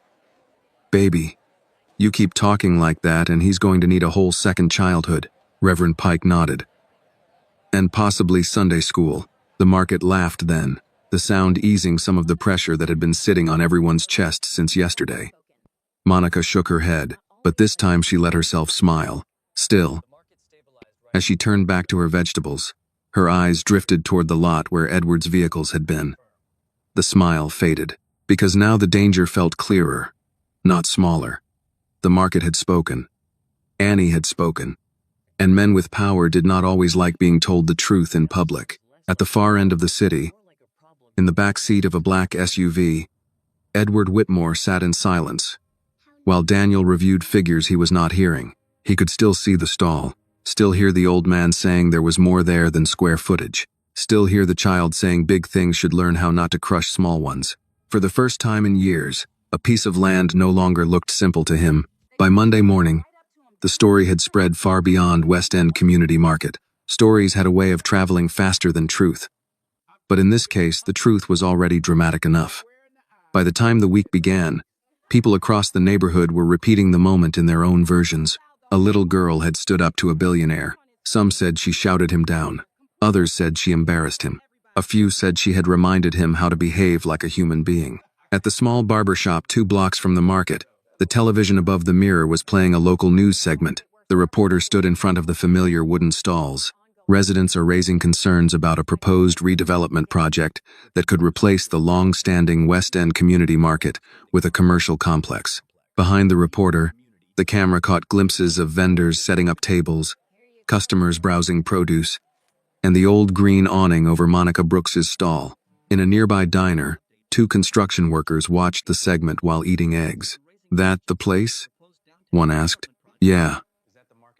Baby, you keep talking like that and he's going to need a whole second childhood. Reverend Pike nodded. And possibly Sunday school. The market laughed then, the sound easing some of the pressure that had been sitting on everyone's chest since yesterday. Monica shook her head, but this time she let herself smile. Still, as she turned back to her vegetables, her eyes drifted toward the lot where Edward's vehicles had been. The smile faded, because now the danger felt clearer, not smaller. The market had spoken. Annie had spoken. And men with power did not always like being told the truth in public. At the far end of the city, in the back seat of a black SUV, Edward Whitmore sat in silence. While Daniel reviewed figures he was not hearing, he could still see the stall, still hear the old man saying there was more there than square footage, still hear the child saying big things should learn how not to crush small ones. For the first time in years, a piece of land no longer looked simple to him. By Monday morning, the story had spread far beyond West End Community Market. Stories had a way of traveling faster than truth. But in this case, the truth was already dramatic enough. By the time the week began, people across the neighborhood were repeating the moment in their own versions. A little girl had stood up to a billionaire. Some said she shouted him down. Others said she embarrassed him. A few said she had reminded him how to behave like a human being. At the small barber shop 2 blocks from the market, the television above the mirror was playing a local news segment. The reporter stood in front of the familiar wooden stalls. Residents are raising concerns about a proposed redevelopment project that could replace the long-standing West End Community Market with a commercial complex. Behind the reporter, the camera caught glimpses of vendors setting up tables, customers browsing produce, and the old green awning over Monica Brooks's stall. In a nearby diner, 2 construction workers watched the segment while eating eggs. That the place? One asked. Yeah.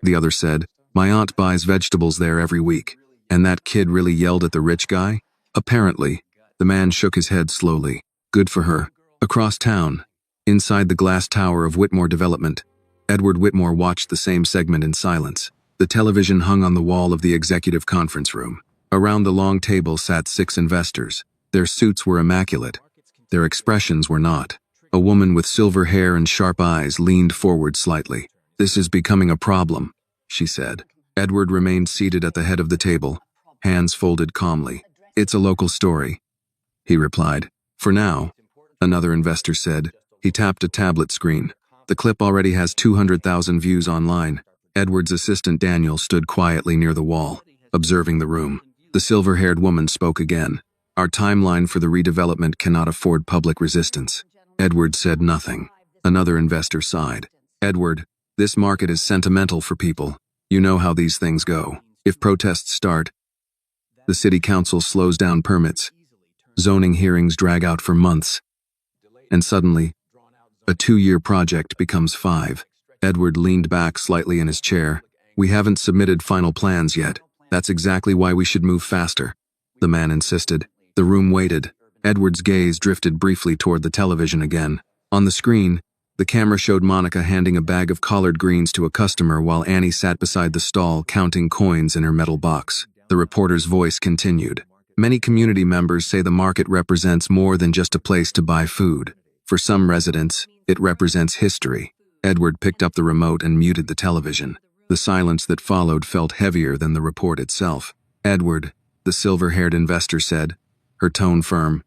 The other said, my aunt buys vegetables there every week. And that kid really yelled at the rich guy? Apparently. The man shook his head slowly. Good for her. Across town, inside the glass tower of Whitmore Development, Edward Whitmore watched the same segment in silence. The television hung on the wall of the executive conference room. Around the long table sat 6 investors. Their suits were immaculate. Their expressions were not. A woman with silver hair and sharp eyes leaned forward slightly. This is becoming a problem, she said. Edward remained seated at the head of the table, hands folded calmly. It's a local story, he replied. For now, another investor said. He tapped a tablet screen. The clip already has 200,000 views online. Edward's assistant Daniel stood quietly near the wall, observing the room. The silver-haired woman spoke again. Our timeline for the redevelopment cannot afford public resistance. Edward said nothing. Another investor sighed. Edward, this market is sentimental for people. You know how these things go. If protests start, the city council slows down permits. Zoning hearings drag out for months. And suddenly, a 2-year project becomes 5. Edward leaned back slightly in his chair. We haven't submitted final plans yet. That's exactly why we should move faster, the man insisted. The room waited. Edward's gaze drifted briefly toward the television again. On the screen, the camera showed Monica handing a bag of collard greens to a customer while Annie sat beside the stall counting coins in her metal box. The reporter's voice continued. Many community members say the market represents more than just a place to buy food. For some residents, it represents history. Edward picked up the remote and muted the television. The silence that followed felt heavier than the report itself. Edward, the silver-haired investor said, her tone firm.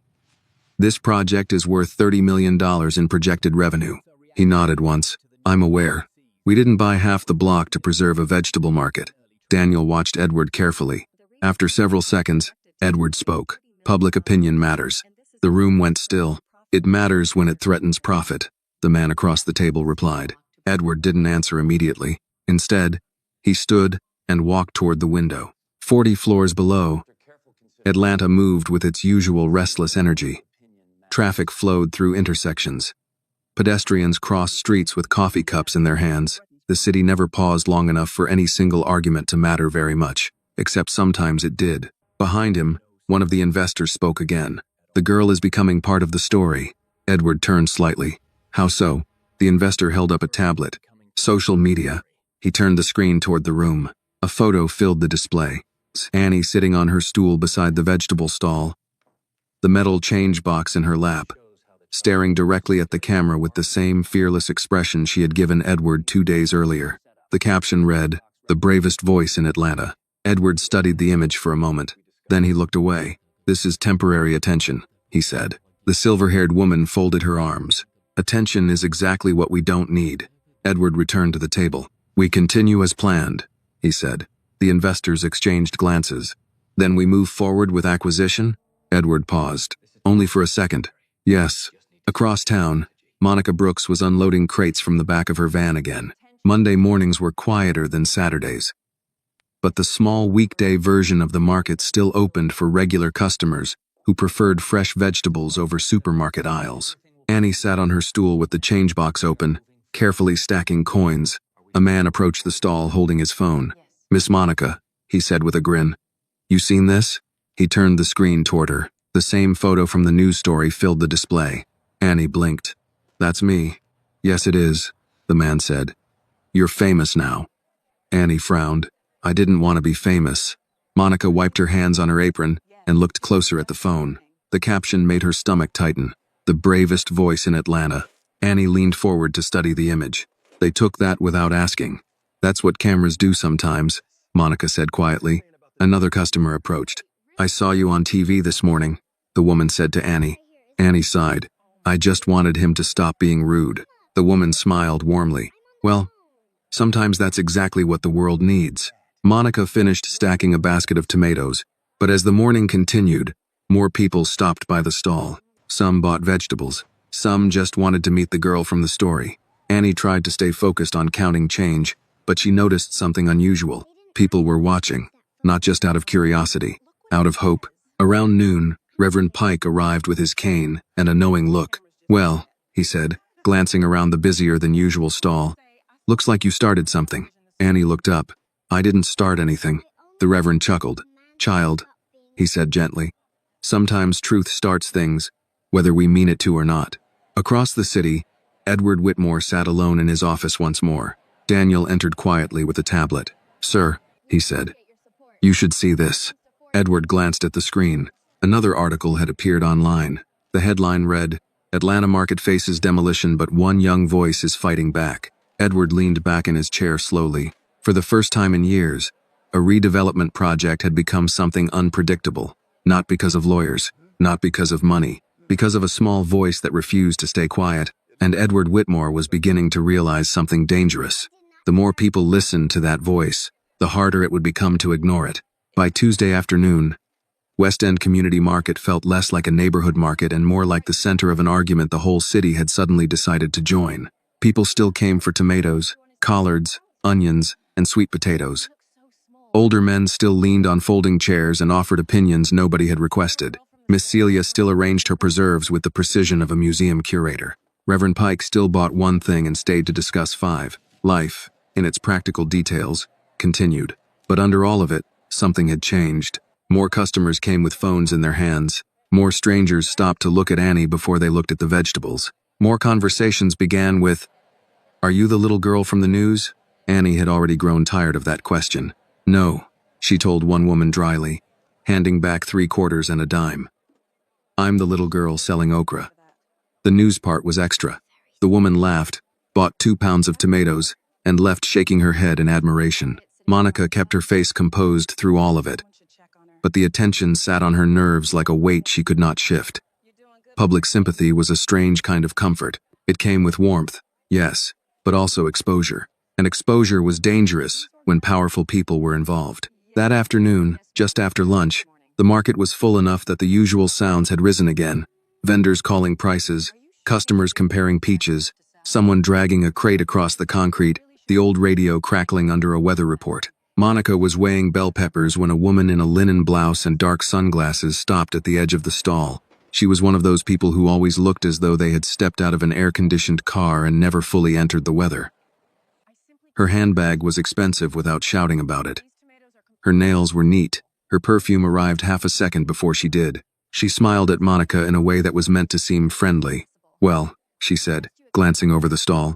This project is worth $30 million in projected revenue. He nodded once. I'm aware. We didn't buy half the block to preserve a vegetable market. Daniel watched Edward carefully. After several seconds, Edward spoke. Public opinion matters. The room went still. It matters when it threatens profit, the man across the table replied. Edward didn't answer immediately. Instead, he stood and walked toward the window. 40 floors below, Atlanta moved with its usual restless energy. Traffic flowed through intersections. Pedestrians crossed streets with coffee cups in their hands. The city never paused long enough for any single argument to matter very much, except sometimes it did. Behind him, one of the investors spoke again. The girl is becoming part of the story. Edward turned slightly. How so? The investor held up a tablet. Social media. He turned the screen toward the room. A photo filled the display. Annie sitting on her stool beside the vegetable stall, the metal change box in her lap, staring directly at the camera with the same fearless expression she had given Edward 2 days earlier. The caption read, "The bravest voice in Atlanta." Edward studied the image for a moment. Then he looked away. "This is temporary attention," he said. The silver-haired woman folded her arms. "Attention is exactly what we don't need." Edward returned to the table. "We continue as planned," he said. The investors exchanged glances. "Then we move forward with acquisition?" Edward paused. "Only for a second." "Yes." Across town, Monica Brooks was unloading crates from the back of her van again. Monday mornings were quieter than Saturdays. But the small weekday version of the market still opened for regular customers who preferred fresh vegetables over supermarket aisles. Annie sat on her stool with the change box open, carefully stacking coins. A man approached the stall holding his phone. "Miss Monica," he said with a grin. "You seen this?" He turned the screen toward her. The same photo from the news story filled the display. Annie blinked. "That's me." "Yes, it is," the man said. "You're famous now." Annie frowned. "I didn't want to be famous." Monica wiped her hands on her apron and looked closer at the phone. The caption made her stomach tighten. "The bravest voice in Atlanta." Annie leaned forward to study the image. "They took that without asking." "That's what cameras do sometimes," Monica said quietly. Another customer approached. "I saw you on TV this morning," the woman said to Annie. Annie sighed. "I just wanted him to stop being rude." The woman smiled warmly. "Well, sometimes that's exactly what the world needs." Monica finished stacking a basket of tomatoes, but as the morning continued, more people stopped by the stall. Some bought vegetables. Some just wanted to meet the girl from the story. Annie tried to stay focused on counting change, but she noticed something unusual. People were watching, not just out of curiosity, out of hope. Around noon, Reverend Pike arrived with his cane and a knowing look. "Well," he said, glancing around the busier-than-usual stall, "looks like you started something." Annie looked up. "I didn't start anything." The Reverend chuckled. "Child," he said gently, "sometimes truth starts things, whether we mean it to or not." Across the city, Edward Whitmore sat alone in his office once more. Daniel entered quietly with a tablet. "Sir," he said, "you should see this." Edward glanced at the screen. Another article had appeared online. The headline read, "Atlanta market faces demolition, but one young voice is fighting back." Edward leaned back in his chair slowly. For the first time in years, a redevelopment project had become something unpredictable. Not because of lawyers, not because of money, because of a small voice that refused to stay quiet. And Edward Whitmore was beginning to realize something dangerous. The more people listened to that voice, the harder it would become to ignore it. By Tuesday afternoon, West End Community Market felt less like a neighborhood market and more like the center of an argument the whole city had suddenly decided to join. People still came for tomatoes, collards, onions, and sweet potatoes. Older men still leaned on folding chairs and offered opinions nobody had requested. Miss Celia still arranged her preserves with the precision of a museum curator. Reverend Pike still bought one thing and stayed to discuss 5. Life, in its practical details, continued. But under all of it, something had changed. More customers came with phones in their hands. More strangers stopped to look at Annie before they looked at the vegetables. More conversations began with, "Are you the little girl from the news?" Annie had already grown tired of that question. "No," she told one woman dryly, handing back 3 quarters and a dime. "I'm the little girl selling okra." The news part was extra. The woman laughed, bought 2 pounds of tomatoes, and left shaking her head in admiration. Monica kept her face composed through all of it. But the attention sat on her nerves like a weight she could not shift. Public sympathy was a strange kind of comfort. It came with warmth, yes, but also exposure. And exposure was dangerous when powerful people were involved. That afternoon, just after lunch, the market was full enough that the usual sounds had risen again. Vendors calling prices, customers comparing peaches, someone dragging a crate across the concrete, the old radio crackling under a weather report. Monica was weighing bell peppers when a woman in a linen blouse and dark sunglasses stopped at the edge of the stall. She was one of those people who always looked as though they had stepped out of an air-conditioned car and never fully entered the weather. Her handbag was expensive without shouting about it. Her nails were neat. Her perfume arrived half a second before she did. She smiled at Monica in a way that was meant to seem friendly. "Well," she said, glancing over the stall,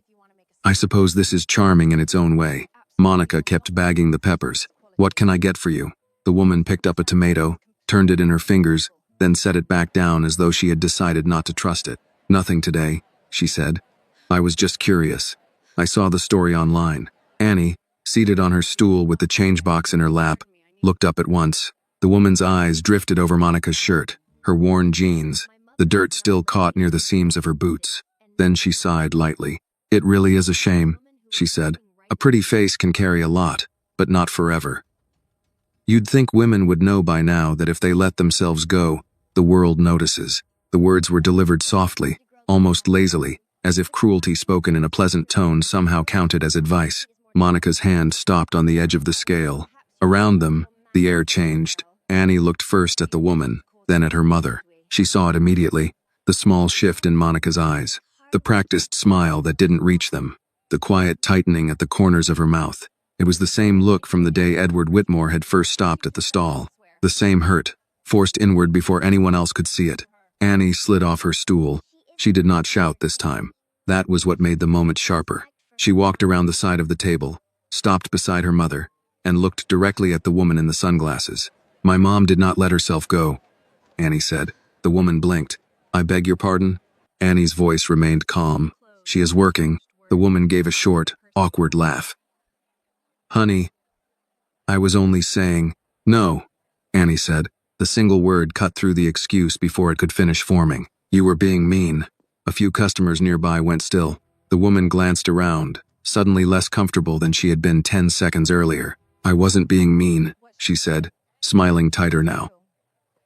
"I suppose this is charming in its own way." Monica kept bagging the peppers. "What can I get for you?" The woman picked up a tomato, turned it in her fingers, then set it back down as though she had decided not to trust it. "Nothing today," she said. "I was just curious. I saw the story online." Annie, seated on her stool with the change box in her lap, looked up at once. The woman's eyes drifted over Monica's shirt, her worn jeans, the dirt still caught near the seams of her boots. Then she sighed lightly. "It really is a shame," she said. "A pretty face can carry a lot, but not forever. You'd think women would know by now that if they let themselves go, the world notices." The words were delivered softly, almost lazily, as if cruelty spoken in a pleasant tone somehow counted as advice. Monica's hand stopped on the edge of the scale. Around them, the air changed. Annie looked first at the woman, then at her mother. She saw it immediately, the small shift in Monica's eyes, the practiced smile that didn't reach them, the quiet tightening at the corners of her mouth. It was the same look from the day Edward Whitmore had first stopped at the stall. The same hurt, forced inward before anyone else could see it. Annie slid off her stool. She did not shout this time. That was what made the moment sharper. She walked around the side of the table, stopped beside her mother, and looked directly at the woman in the sunglasses. "My mom did not let herself go," Annie said. The woman blinked. "I beg your pardon?" Annie's voice remained calm. "She is working." The woman gave a short, awkward laugh. "Honey, I was only saying—" "No," Annie said. The single word cut through the excuse before it could finish forming. "You were being mean." A few customers nearby went still. The woman glanced around, suddenly less comfortable than she had been 10 seconds earlier. "I wasn't being mean," she said, smiling tighter now.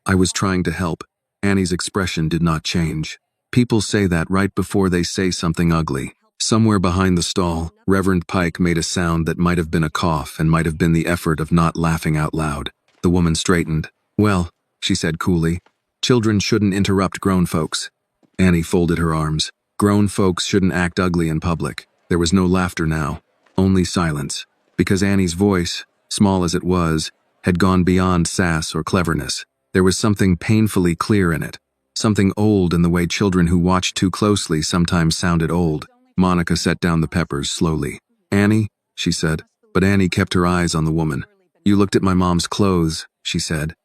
"I was trying to help." Annie's expression did not change. People say that right before they say something ugly. Somewhere behind the stall, Reverend Pike made a sound that might have been a cough and might have been the effort of not laughing out loud. The woman straightened. "Well," she said coolly, "children shouldn't interrupt grown folks." Annie folded her arms. Grown folks shouldn't act ugly in public. There was no laughter now, only silence, because Annie's voice, small as it was, had gone beyond sass or cleverness. There was something painfully clear in it, something old in the way children who watched too closely sometimes sounded old. Monica set down the peppers slowly. "Annie," she said, but Annie kept her eyes on the woman. "You looked at my mom's clothes," she said,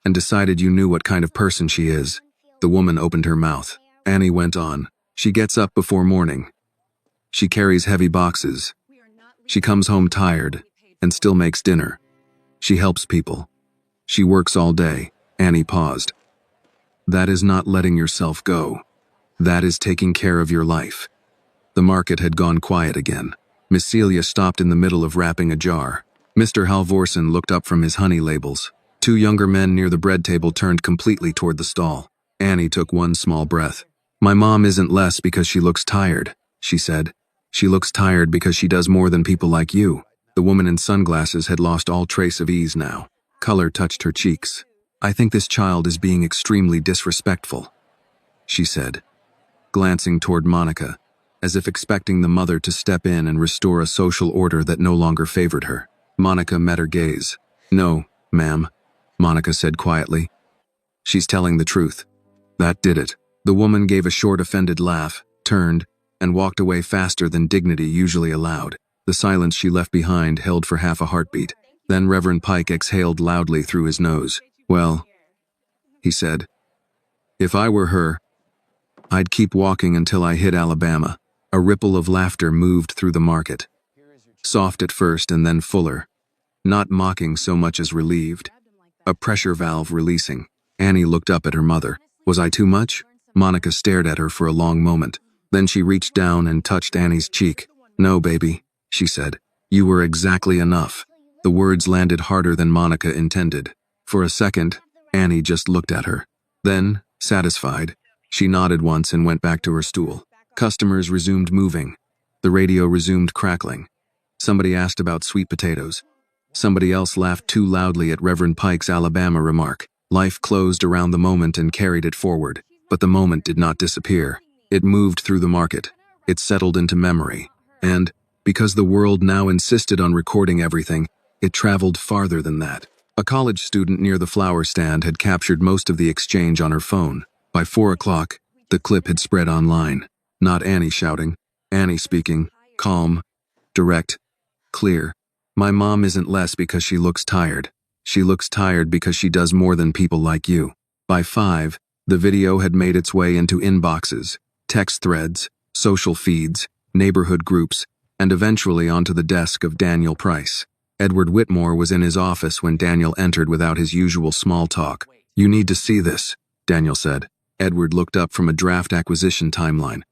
"and decided you knew what kind of person she is." The woman opened her mouth. Annie went on. "She gets up before morning. She carries heavy boxes. She comes home tired and still makes dinner. She helps people. She works all day." Annie paused. "That is not letting yourself go. That is taking care of your life." The market had gone quiet again. Miss Celia stopped in the middle of wrapping a jar. Mr. Halvorsen looked up from his honey labels. Two younger men near the bread table turned completely toward the stall. Annie took one small breath. "My mom isn't less because she looks tired," she said. "She looks tired because she does more than people like you." The woman in sunglasses had lost all trace of ease now. Color touched her cheeks. "I think this child is being extremely disrespectful," she said, glancing toward Monica, as if expecting the mother to step in and restore a social order that no longer favored her. Monica met her gaze. "No, ma'am," Monica said quietly. "She's telling the truth." That did it. The woman gave a short offended laugh, turned, and walked away faster than dignity usually allowed. The silence she left behind held for half a heartbeat. Then Reverend Pike exhaled loudly through his nose. "Well," he said, "if I were her, I'd keep walking until I hit Alabama." A ripple of laughter moved through the market. Soft at first and then fuller. Not mocking so much as relieved. A pressure valve releasing. Annie looked up at her mother. "Was I too much?" Monica stared at her for a long moment. Then she reached down and touched Annie's cheek. "No, baby," she said. "You were exactly enough." The words landed harder than Monica intended. For a second, Annie just looked at her. Then, satisfied, she nodded once and went back to her stool. Customers resumed moving. The radio resumed crackling. Somebody asked about sweet potatoes. Somebody else laughed too loudly at Reverend Pike's Alabama remark. Life closed around the moment and carried it forward, but the moment did not disappear. It moved through the market. It settled into memory. And, because the world now insisted on recording everything, it traveled farther than that. A college student near the flower stand had captured most of the exchange on her phone. By 4 o'clock, the clip had spread online. Not Annie shouting, Annie speaking, calm, direct, clear. My mom isn't less because she looks tired. She looks tired because she does more than people like you. By 5, the video had made its way into inboxes, text threads, social feeds, neighborhood groups, and eventually onto the desk of Daniel Price. Edward Whitmore was in his office when Daniel entered without his usual small talk. You need to see this, Daniel said. Edward looked up from a draft acquisition timeline.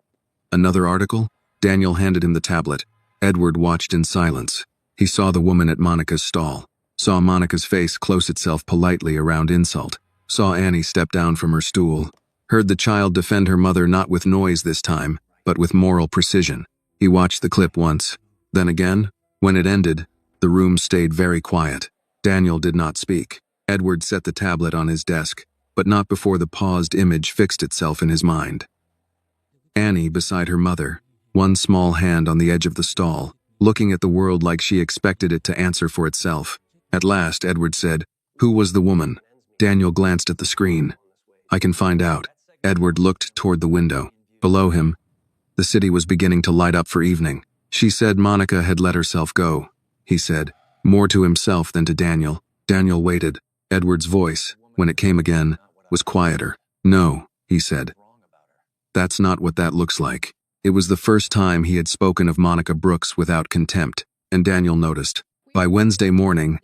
Another article? Daniel handed him the tablet. Edward watched in silence. He saw the woman at Monica's stall, saw Monica's face close itself politely around insult, saw Annie step down from her stool, heard the child defend her mother not with noise this time, but with moral precision. He watched the clip once, then again. When it ended, the room stayed very quiet. Daniel did not speak. Edward set the tablet on his desk, but not before the paused image fixed itself in his mind. Annie beside her mother, one small hand on the edge of the stall, looking at the world like she expected it to answer for itself. At last, Edward said, "Who was the woman?" Daniel glanced at the screen. "I can find out." Edward looked toward the window. Below him, the city was beginning to light up for evening. She said Monica had let herself go, he said, more to himself than to Daniel. Daniel waited. Edward's voice, when it came again, was quieter. "No," he said. "That's not what that looks like." It was the first time he had spoken of Monica Brooks without contempt, and Daniel noticed. By Wednesday morning,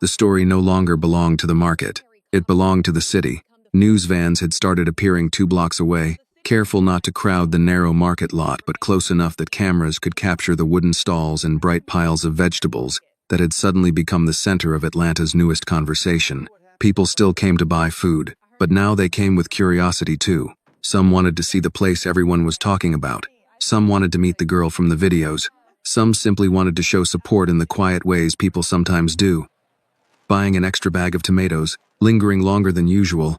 the story no longer belonged to the market. It belonged to the city. News vans had started appearing 2 blocks away, careful not to crowd the narrow market lot but close enough that cameras could capture the wooden stalls and bright piles of vegetables that had suddenly become the center of Atlanta's newest conversation. People still came to buy food, but now they came with curiosity too. Some wanted to see the place everyone was talking about. Some wanted to meet the girl from the videos. Some simply wanted to show support in the quiet ways people sometimes do. Buying an extra bag of tomatoes, lingering longer than usual,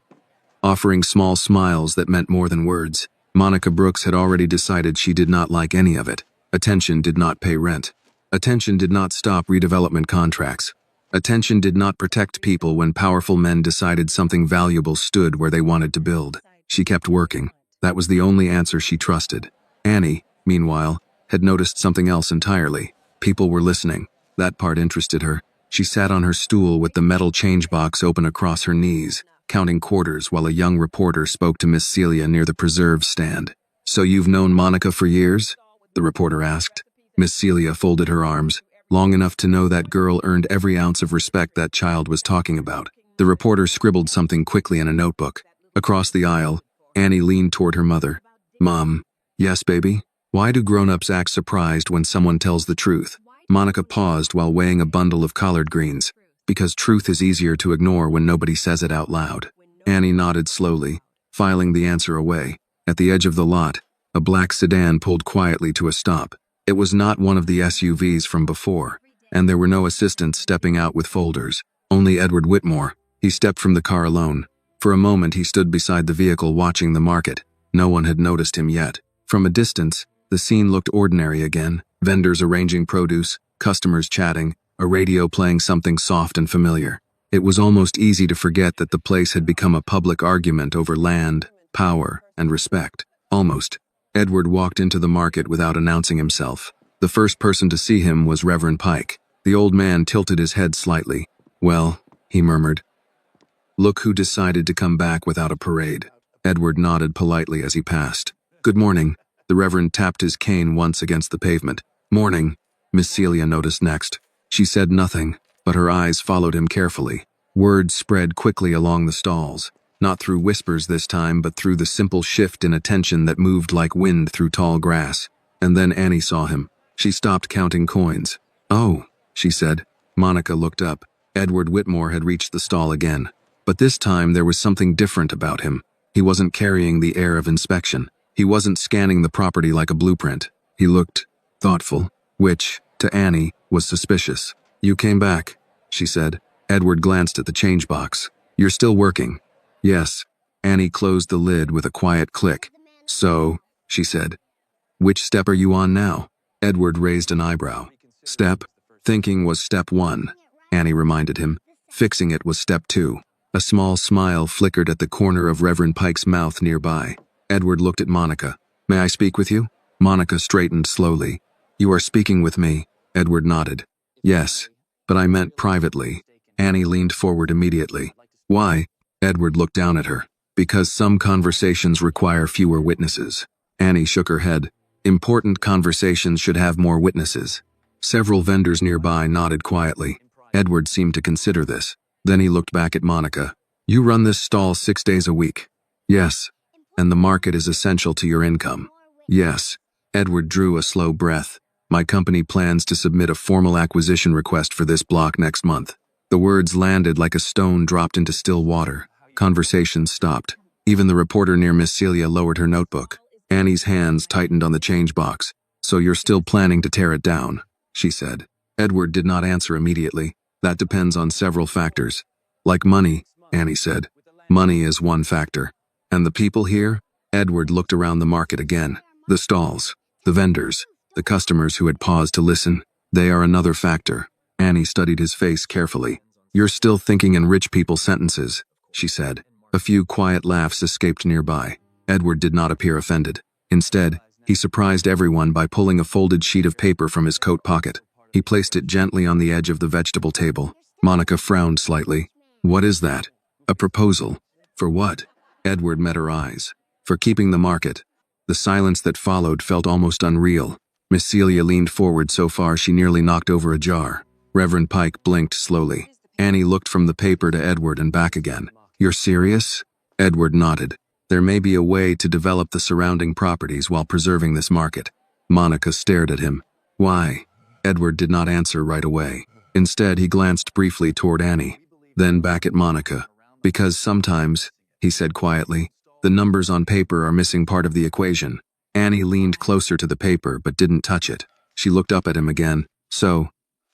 offering small smiles that meant more than words. Monica Brooks had already decided she did not like any of it. Attention did not pay rent. Attention did not stop redevelopment contracts. Attention did not protect people when powerful men decided something valuable stood where they wanted to build. She kept working. That was the only answer she trusted. Annie, meanwhile, had noticed something else entirely. People were listening. That part interested her. She sat on her stool with the metal change box open across her knees, counting quarters while a young reporter spoke to Miss Celia near the preserve stand. "So you've known Monica for years?" the reporter asked. Miss Celia folded her arms, long enough to know that girl earned every ounce of respect that child was talking about. The reporter scribbled something quickly in a notebook. Across the aisle, Annie leaned toward her mother. "Mom." "Yes, baby?" "Why do grown-ups act surprised when someone tells the truth?" Monica paused while weighing a bundle of collard greens. "Because truth is easier to ignore when nobody says it out loud." Annie nodded slowly, filing the answer away. At the edge of the lot, a black sedan pulled quietly to a stop. It was not one of the SUVs from before, and there were no assistants stepping out with folders. Only Edward Whitmore. He stepped from the car alone. For a moment he stood beside the vehicle watching the market. No one had noticed him yet. From a distance, the scene looked ordinary again. Vendors arranging produce, customers chatting, a radio playing something soft and familiar. It was almost easy to forget that the place had become a public argument over land, power, and respect. Almost. Edward walked into the market without announcing himself. The first person to see him was Reverend Pike. The old man tilted his head slightly. "Well," he murmured. "Look who decided to come back without a parade." Edward nodded politely as he passed. "Good morning." The Reverend tapped his cane once against the pavement. "Morning," Miss Celia noticed next. She said nothing, but her eyes followed him carefully. Words spread quickly along the stalls, not through whispers this time, but through the simple shift in attention that moved like wind through tall grass. And then Annie saw him. She stopped counting coins. "Oh," she said. Monica looked up. Edward Whitmore had reached the stall again. But this time there was something different about him. He wasn't carrying the air of inspection. He wasn't scanning the property like a blueprint. He looked thoughtful, which, to Annie, was suspicious. "You came back," she said. Edward glanced at the change box. You're still working? Yes. Annie closed the lid with a quiet click. So, she said. Which step are you on now? Edward raised an eyebrow. Step? Thinking was step 1. Annie reminded him. Fixing it was step 2. A small smile flickered at the corner of Reverend Pike's mouth nearby. Edward looked at Monica. May I speak with you? Monica straightened slowly. You are speaking with me. Edward nodded. Yes, but I meant privately. Annie leaned forward immediately. Why? Edward looked down at her. Because some conversations require fewer witnesses. Annie shook her head. Important conversations should have more witnesses. Several vendors nearby nodded quietly. Edward seemed to consider this. Then he looked back at Monica. You run this stall 6 days a week? Yes. And the market is essential to your income? Yes. Edward drew a slow breath. My company plans to submit a formal acquisition request for this block next month. The words landed like a stone dropped into still water. Conversation stopped. Even the reporter near Miss Celia lowered her notebook. Annie's hands tightened on the change box. So you're still planning to tear it down, she said. Edward did not answer immediately. That depends on several factors. Like money, Annie said. Money is one factor. And the people here? Edward looked around the market again. The stalls, the vendors, the customers who had paused to listen. They are another factor. Annie studied his face carefully. You're still thinking in rich people sentences, she said. A few quiet laughs escaped nearby. Edward did not appear offended. Instead, he surprised everyone by pulling a folded sheet of paper from his coat pocket. He placed it gently on the edge of the vegetable table. Monica frowned slightly. What is that? A proposal. For what? Edward met her eyes. For keeping the market. The silence that followed felt almost unreal. Miss Celia leaned forward so far she nearly knocked over a jar. Reverend Pike blinked slowly. Annie looked from the paper to Edward and back again. You're serious? Edward nodded. There may be a way to develop the surrounding properties while preserving this market. Monica stared at him. Why? Edward did not answer right away. Instead, he glanced briefly toward Annie, then back at Monica. Because sometimes, he said quietly, the numbers on paper are missing part of the equation. Annie leaned closer to the paper but didn't touch it. She looked up at him again. So,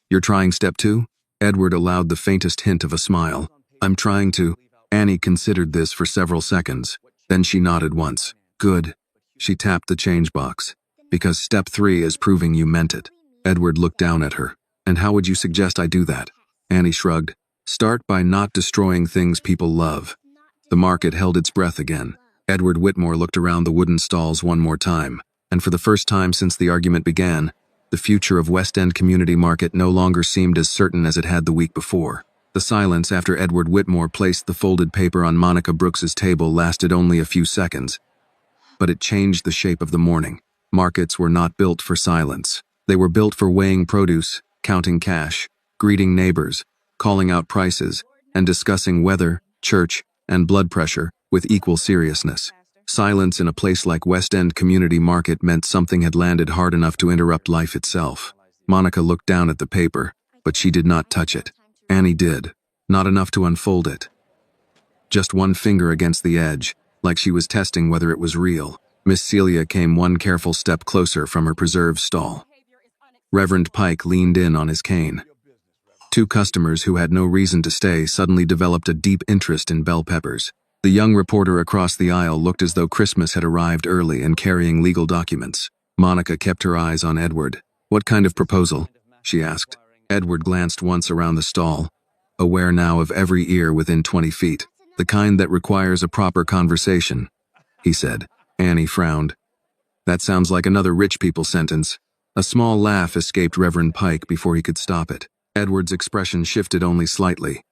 you're trying step 2? Edward allowed the faintest hint of a smile. I'm trying to. Annie considered this for several seconds. Then she nodded once. Good. She tapped the change box. Because step 3 is proving you meant it. Edward looked down at her. And how would you suggest I do that? Annie shrugged. Start by not destroying things people love. The market held its breath again. Edward Whitmore looked around the wooden stalls one more time, and for the first time since the argument began, the future of West End Community Market no longer seemed as certain as it had the week before. The silence after Edward Whitmore placed the folded paper on Monica Brooks's table lasted only a few seconds. But it changed the shape of the morning. Markets were not built for silence. They were built for weighing produce, counting cash, greeting neighbors, calling out prices, and discussing weather, church, and blood pressure with equal seriousness. Silence in a place like West End Community Market meant something had landed hard enough to interrupt life itself. Monica looked down at the paper, but she did not touch it. Annie did, not enough to unfold it. Just one finger against the edge, like she was testing whether it was real. Miss Celia came one careful step closer from her preserve stall. Reverend Pike leaned in on his cane. Two customers who had no reason to stay suddenly developed a deep interest in bell peppers. The young reporter across the aisle looked as though Christmas had arrived early and carrying legal documents. Monica kept her eyes on Edward. What kind of proposal? She asked. Edward glanced once around the stall, aware now of every ear within 20 feet. The kind that requires a proper conversation, he said. Annie frowned. That sounds like another rich people sentence. A small laugh escaped Reverend Pike before he could stop it. Edward's expression shifted only slightly.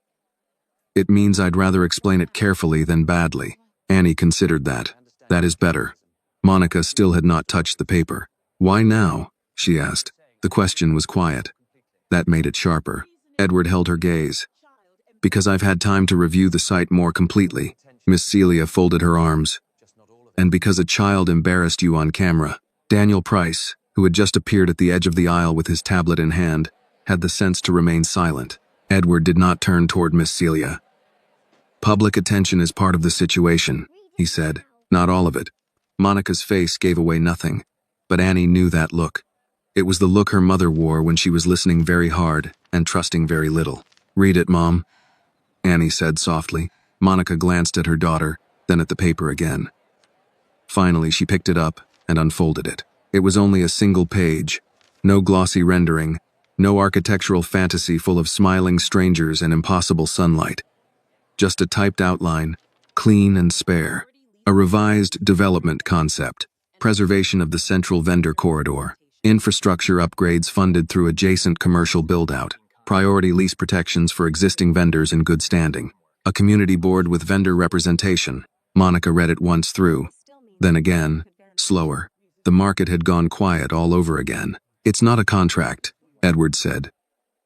It means I'd rather explain it carefully than badly. Annie considered that. That is better. Monica still had not touched the paper. Why now? She asked. The question was quiet. That made it sharper. Edward held her gaze. Because I've had time to review the site more completely. Miss Celia folded her arms. And because a child embarrassed you on camera. Daniel Price, who had just appeared at the edge of the aisle with his tablet in hand, had the sense to remain silent. Edward did not turn toward Miss Celia. Public attention is part of the situation, he said. Not all of it. Monica's face gave away nothing, but Annie knew that look. It was the look her mother wore when she was listening very hard and trusting very little. Read it, Mom, Annie said softly. Monica glanced at her daughter, then at the paper again. Finally, she picked it up and unfolded it. It was only a single page. No glossy rendering, no architectural fantasy full of smiling strangers and impossible sunlight. Just a typed outline, clean and spare. A revised development concept, preservation of the central vendor corridor, infrastructure upgrades funded through adjacent commercial build-out, priority lease protections for existing vendors in good standing, a community board with vendor representation. Monica read it once through. Then again, slower. The market had gone quiet all over again. It's not a contract, Edward said.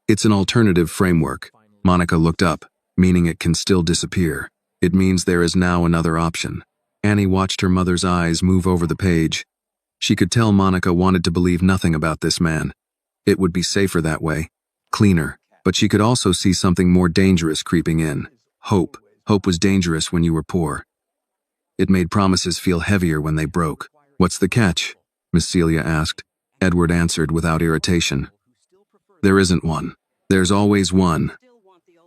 It's an alternative framework. Monica looked up, meaning it can still disappear. It means there is now another option. Annie watched her mother's eyes move over the page. She could tell Monica wanted to believe nothing about this man. It would be safer that way, cleaner, but she could also see something more dangerous creeping in. Hope. Hope was dangerous when you were poor. It made promises feel heavier when they broke. What's the catch? Miss Celia asked. Edward answered without irritation. There isn't one. There's always one,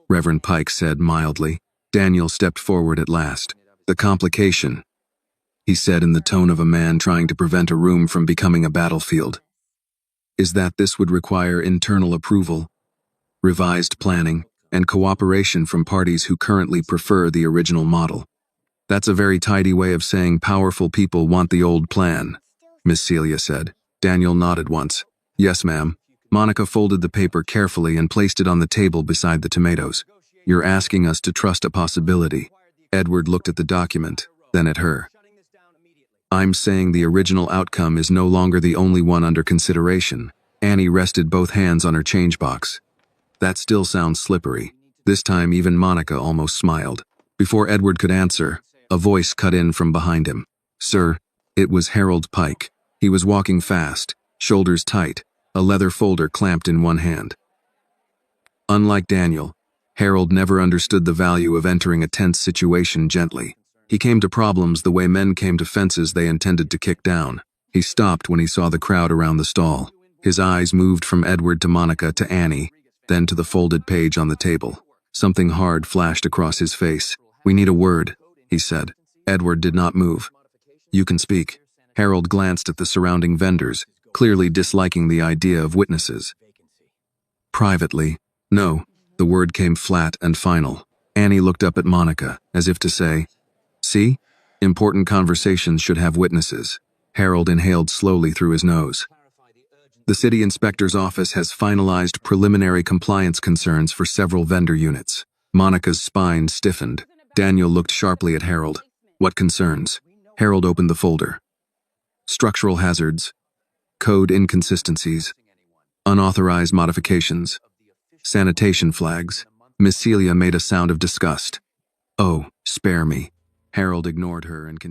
Reverend Pike said mildly. Daniel stepped forward at last. The complication, he said in the tone of a man trying to prevent a room from becoming a battlefield, is that this would require internal approval, revised planning, and cooperation from parties who currently prefer the original model. That's a very tidy way of saying powerful people want the old plan, Miss Celia said. Daniel nodded once. Yes, ma'am. Monica folded the paper carefully and placed it on the table beside the tomatoes. You're asking us to trust a possibility. Edward looked at the document, then at her. I'm saying the original outcome is no longer the only one under consideration. Annie rested both hands on her change box. That still sounds slippery. This time even Monica almost smiled. Before Edward could answer, a voice cut in from behind him. Sir, it was Harold Pike. He was walking fast, shoulders tight, a leather folder clamped in one hand. Unlike Daniel, Harold never understood the value of entering a tense situation gently. He came to problems the way men came to fences they intended to kick down. He stopped when he saw the crowd around the stall. His eyes moved from Edward to Monica to Annie, then to the folded page on the table. Something hard flashed across his face. We need a word, he said. Edward did not move. You can speak. Harold glanced at the surrounding vendors, clearly disliking the idea of witnesses. Privately, no. The word came flat and final. Annie looked up at Monica, as if to say, see? Important conversations should have witnesses. Harold inhaled slowly through his nose. The city inspector's office has finalized preliminary compliance concerns for several vendor units. Monica's spine stiffened. Daniel looked sharply at Harold. What concerns? Harold opened the folder. Structural hazards, code inconsistencies, unauthorized modifications, sanitation flags. Miss Celia made a sound of disgust. Oh, spare me. Harold ignored her and continued.